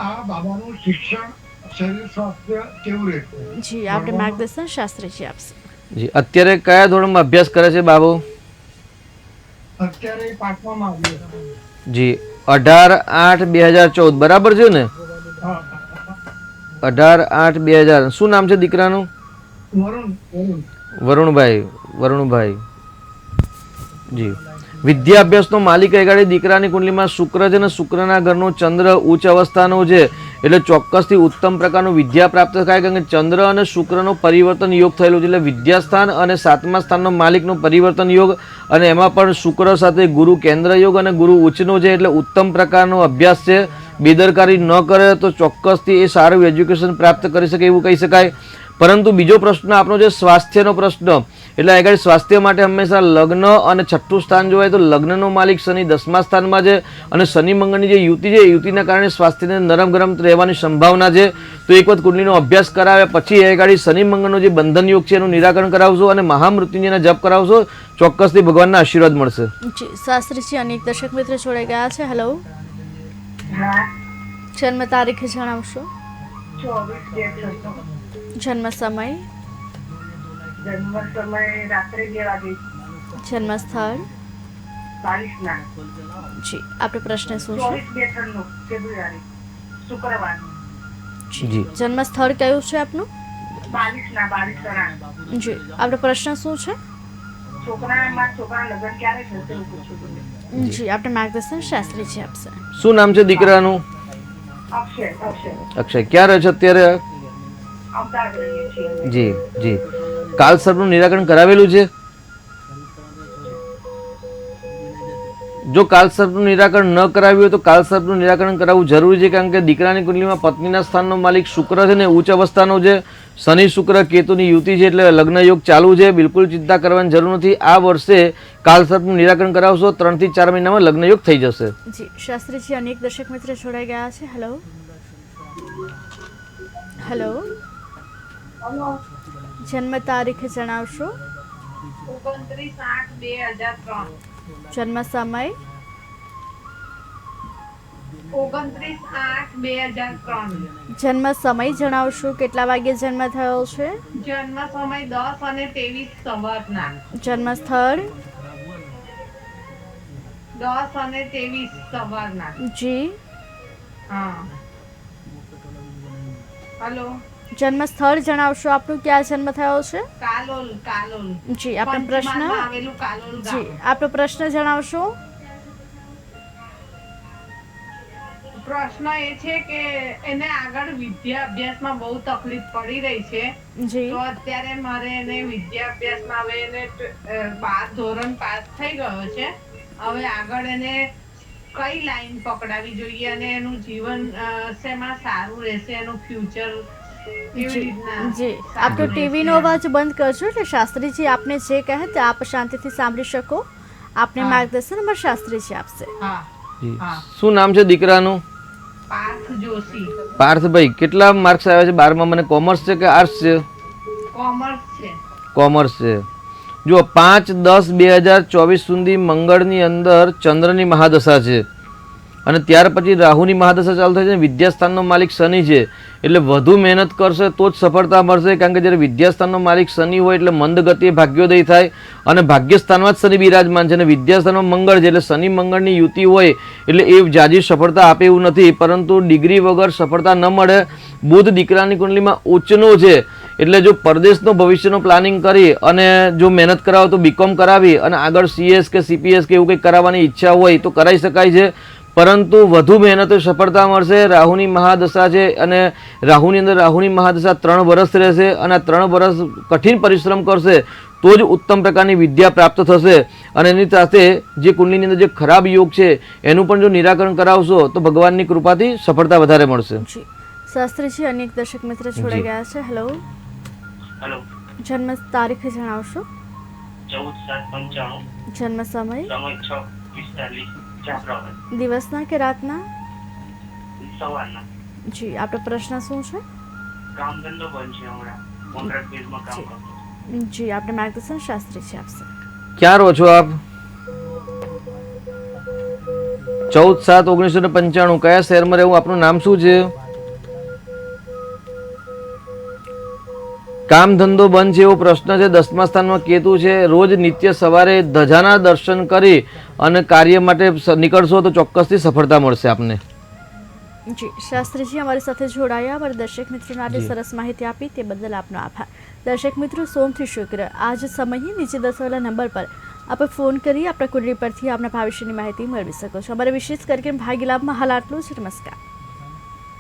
Speaker 6: આ બાબાનું શિક્ષણ, શરીર સ્વાસ્થ્ય કેવું રહેશે?
Speaker 1: જી આપણે માર્ગદર્શન શાસ્ત્રીજી આપશે.
Speaker 2: જી અત્યારે કયા ધોરણમાં અભ્યાસ કરે છે બાબુ?
Speaker 6: અત્યારે 5માં આવ્યો.
Speaker 2: જી 18/8/2014 બરાબર છે ને? 18/8/2000. શું નામ છે દીકરાનું? વરુણભાઈ. જી વિદ્યા અભ્યાસનો માલિક એગાડી દીકરાની કુંડલીમાં શુક્ર છે ને શુક્રના ઘરનો ચંદ્ર ઉચ્ચ અવસ્થાનો છે એટલે ચોક્કસથી ઉત્તમ પ્રકારનું વિદ્યા પ્રાપ્ત થાય. કારણ કે ચંદ્ર અને શુક્રનો પરિવર્તન યોગ થયેલો છે એટલે વિદ્યાસ્થાન અને 7મા સ્થાનનો માલિકનો પરિવર્તન યોગ અને એમાં પણ શુક્ર સાથે ગુરુ કેન્દ્ર યોગ અને ગુરુ ઉચ્ચનો છે એટલે ઉત્તમ પ્રકારનો અભ્યાસ છે. બેદરકારી ન કરે તો ચોક્કસથી એ સારું એજ્યુકેશન પ્રાપ્ત કરી શકે એવું કહી શકાય. પરંતુ બીજો પ્રશ્ન આપણો છે સ્વાસ્થ્યનો પ્રશ્ન. એટલે આગળ સ્વાસ્થ્ય માટે હંમેશા લગ્ન અને 6ઠું સ્થાન જોવાય તો લગ્નનો માલિક શનિ 10મા સ્થાનમાં છે અને શનિ મંગળની જે યુતિ છે યુતિના કારણે સ્વાસ્થ્યને નરમ ગરમ રહેવાની સંભાવના છે. તો એક વખત કુંડલીનો અભ્યાસ કરાવ્યા પછી આગળ શનિ મંગળનો જે બંધન યોગ છે એનું નિરાકરણ કરાવશો અને મહામૃત્યુંજયના જપ કરાવશો ચોક્કસથી ભગવાનના આશીર્વાદ મળશે.
Speaker 1: જી શાસ્ત્રીજી, અનેક દર્શક મિત્ર જોડાઈ ગયા છે. હેલો. જન્મ તારીખ જણાવશો?
Speaker 7: 24/2/6.
Speaker 1: જન્મ સમય?
Speaker 7: જન્મ સમય રાત્રે 2 વાગે.
Speaker 1: જન્મ સ્થળ?
Speaker 7: બારિશના.
Speaker 1: જી આપણો પ્રશ્ન શું છે?
Speaker 7: 24/2/96 ફેબ્રુઆરી શુક્રવાર.
Speaker 2: જી
Speaker 1: જન્મ સ્થળ કયું છે આપનું?
Speaker 7: બારિશના.
Speaker 1: જી આપણો પ્રશ્ન શું છે?
Speaker 7: છોકરા લગ્ન ક્યારે થશે એવું પૂછું છું.
Speaker 1: જી આપણે માર્ગદર્શન શાસ્ત્રીજી આપશે.
Speaker 2: શું નામ છે દીકરાનું? અક્ષય. ક્યાં રહે છે અત્યારે?
Speaker 7: અમદાવાદ રહીએ છીએ.
Speaker 2: જી કાલસર્પનું નિરાકરણ કરાવેલું છે? જો કાલસર્પનું નિરાકરણ ન કરાવ્યું હોય તો કાલસર્પનું નિરાકરણ કરાવવું જરૂરી છે. કારણ કે દીકરાની કુંડલીમાં પત્નીના સ્થાનનો માલિક શુક્ર છે ને ઉચ્ચ અવસ્થાનો છે. શનિ શુક્ર કેતુની યુતિ છે એટલે લગ્ન યોગ ચાલુ છે. બિલકુલ ચિંતા કરવાની જરૂર નથી. આ વર્ષે કાલસર્પનું નિરાકરણ કરાવશો 3 થી 4 મહિનામાં લગ્ન યોગ થઈ જશે.
Speaker 1: જી શાસ્ત્રીજી, અનેક દર્શક મિત્ર જોડાઈ ગયા છે. Hello hello. જન્મ તારીખ જણાવશો?
Speaker 7: 29/8/2003.
Speaker 1: જન્મ સમય?
Speaker 7: 29/8/2003.
Speaker 1: જન્મ સમય જણાવશો? કેટલા વાગે જન્મ થયો છે?
Speaker 7: જન્મ સમય 10:23 સવારના.
Speaker 1: જન્મ સ્થળ?
Speaker 7: 10:23 સવારના.
Speaker 1: જી
Speaker 7: હા. હલો.
Speaker 1: જન્મ સ્થળ જણાવશો આપનું? ક્યાં જન્મ થયો છે?
Speaker 7: કાલોલ.
Speaker 1: જી આપણો પ્રશ્ન?
Speaker 7: પંચમહાલમાં આવેલું કાલોલ ગામ.
Speaker 1: જી આપણો પ્રશ્ન જણાવશો?
Speaker 7: પ્રશ્ન એ છે કે એને આગળ વિદ્યા અભ્યાસમાં બહુ તકલીફ પડી રહી છે.
Speaker 1: જી
Speaker 7: તો અત્યારે મારે એને વિદ્યા અભ્યાસમાં હવે એને 12 ધોરણ પાસ થઈ ગયો છે. હવે આગળ એને કઈ લાઈન પકડાવી જોઈએ અને એનું જીવન શેમાં સારું રહેશે, એનું ફ્યુચર
Speaker 1: જી આપણો ટીવીનો અવાજ બંધ કરજો એટલે શાસ્ત્રીજી આપને જે કહે તે આપ શાંતિથી સાંભળી શકો. આપને માર્ગદર્શન અમારા શાસ્ત્રીજી આપશે.
Speaker 7: હા
Speaker 2: જી.
Speaker 7: હા.
Speaker 2: શું નામ છે દીકરાનું?
Speaker 7: પાર્થ જોશી.
Speaker 2: પાર્થભાઈ, કેટલા માર્ક્સ આવ્યા છે 12માં? મને કોમર્સ છે કે આર્ટ્સ છે?
Speaker 7: કોમર્સ છે.
Speaker 2: કોમર્સ છે. જો 5-10-2024 સુધી મંગળની અંદર ચંદ્રની મહાદશા છે અને ત્યાર પછી રાહુની મહાદશા ચાલુ થાય છે. વિદ્યાસ્થાનનો માલિક શનિ છે, એટલે વધુ મહેનત કરશે તો જ સફળતા મળશે. કારણ કે જ્યારે વિદ્યાસ્થાનનો માલિક શનિ હોય એટલે મંદ ગતિએ ભાગ્યોદય થાય અને ભાગ્યસ્થાનમાં જ શનિ બિરાજમાન છે અને વિદ્યાસ્થાનમાં મંગળ છે, એટલે શનિ મંગળની યુતિ હોય એટલે એ જાજી સફળતા આપે એવું નથી. પરંતુ ડિગ્રી વગર સફળતા ન મળે. બુધ દીકરાની કુંડલીમાં ઉચ્ચનો છે, એટલે જો પરદેશનો ભવિષ્યનો પ્લાનિંગ કરી અને જો મહેનત કરાવો તો બીકોમ કરાવી અને આગળ CS કે CPS કે એવું કંઈક કરાવવાની ઈચ્છા હોય તો કરાવી શકાય છે. પરંતુ વધુ મહેનત સફળતા મળશે. રાહુની મહાદશા છે અને રાહુની અંદર રાહુની મહાદશા 3 વર્ષ રહેશે અને આ 3 વર્ષ કઠિન પરિશ્રમ કરશે તો જ ઉત્તમ પ્રકારની વિદ્યા પ્રાપ્ત થશે. અને એની સાથે જે કુંડલીની અંદર જે ખરાબ યોગ છે એનું પણ જો નિરાકરણ કરાવશો તો ભગવાનની કૃપાથી સફળતા વધારે મળશે.
Speaker 1: જી શાસ્ત્રીજી, અનેક દર્શક મિત્ર જોડાઈ ગયા છે. હેલો,
Speaker 9: હેલો,
Speaker 1: જન્મ તારીખ જણાવશો?
Speaker 9: 14/7/95,
Speaker 1: જન્મ સમય,
Speaker 9: સમય 6:45, જાફરાબાદ,
Speaker 1: દિવસના કે રાતના?
Speaker 9: સવારના.
Speaker 1: જી, આપણો પ્રશ્ન શું છે?
Speaker 9: કામ ધંધો બંધ છે હમણાં, કોન્ટ્રાક્ટ બેઝમાં કામ કરતો.
Speaker 1: જી, આપણે માર્ગદર્શન શાસ્ત્રીજી આપશે.
Speaker 2: ક્યાં રહો છો આપ? 14/7/1995. કયા શહેરમાં રહેવું? આપનું નામ શું છે? કામ ધંધો બંધ છે એવો પ્રશ્ન છે. 10મા સ્થાનમાં કેતુ છે. રોજ નિત્ય સવારે ધજાના દર્શન કરી અને કાર્ય માટે નીકળશો તો ચોક્કસથી સફળતા મળશે આપને.
Speaker 1: જી શાસ્ત્રીજી, અમારી સાથે જોડાયા, અમારા દર્શક મિત્રોને આજે સરસ માહિતી આપી તે બદલ આપનો આભાર. દર્શક મિત્રો, સોમથી શુક્ર આ જ સમયે નીચે દર્શાવેલા નંબર પર આપ ફોન કરી આપણા કુંડળી પરથી આપના ભવિષ્યની માહિતી મેળવી શકો છો. અમારા વિશેષ કાર્યક્રમ ભાગ્ય લાભમાં હાલ આટલું જ. નમસ્કાર.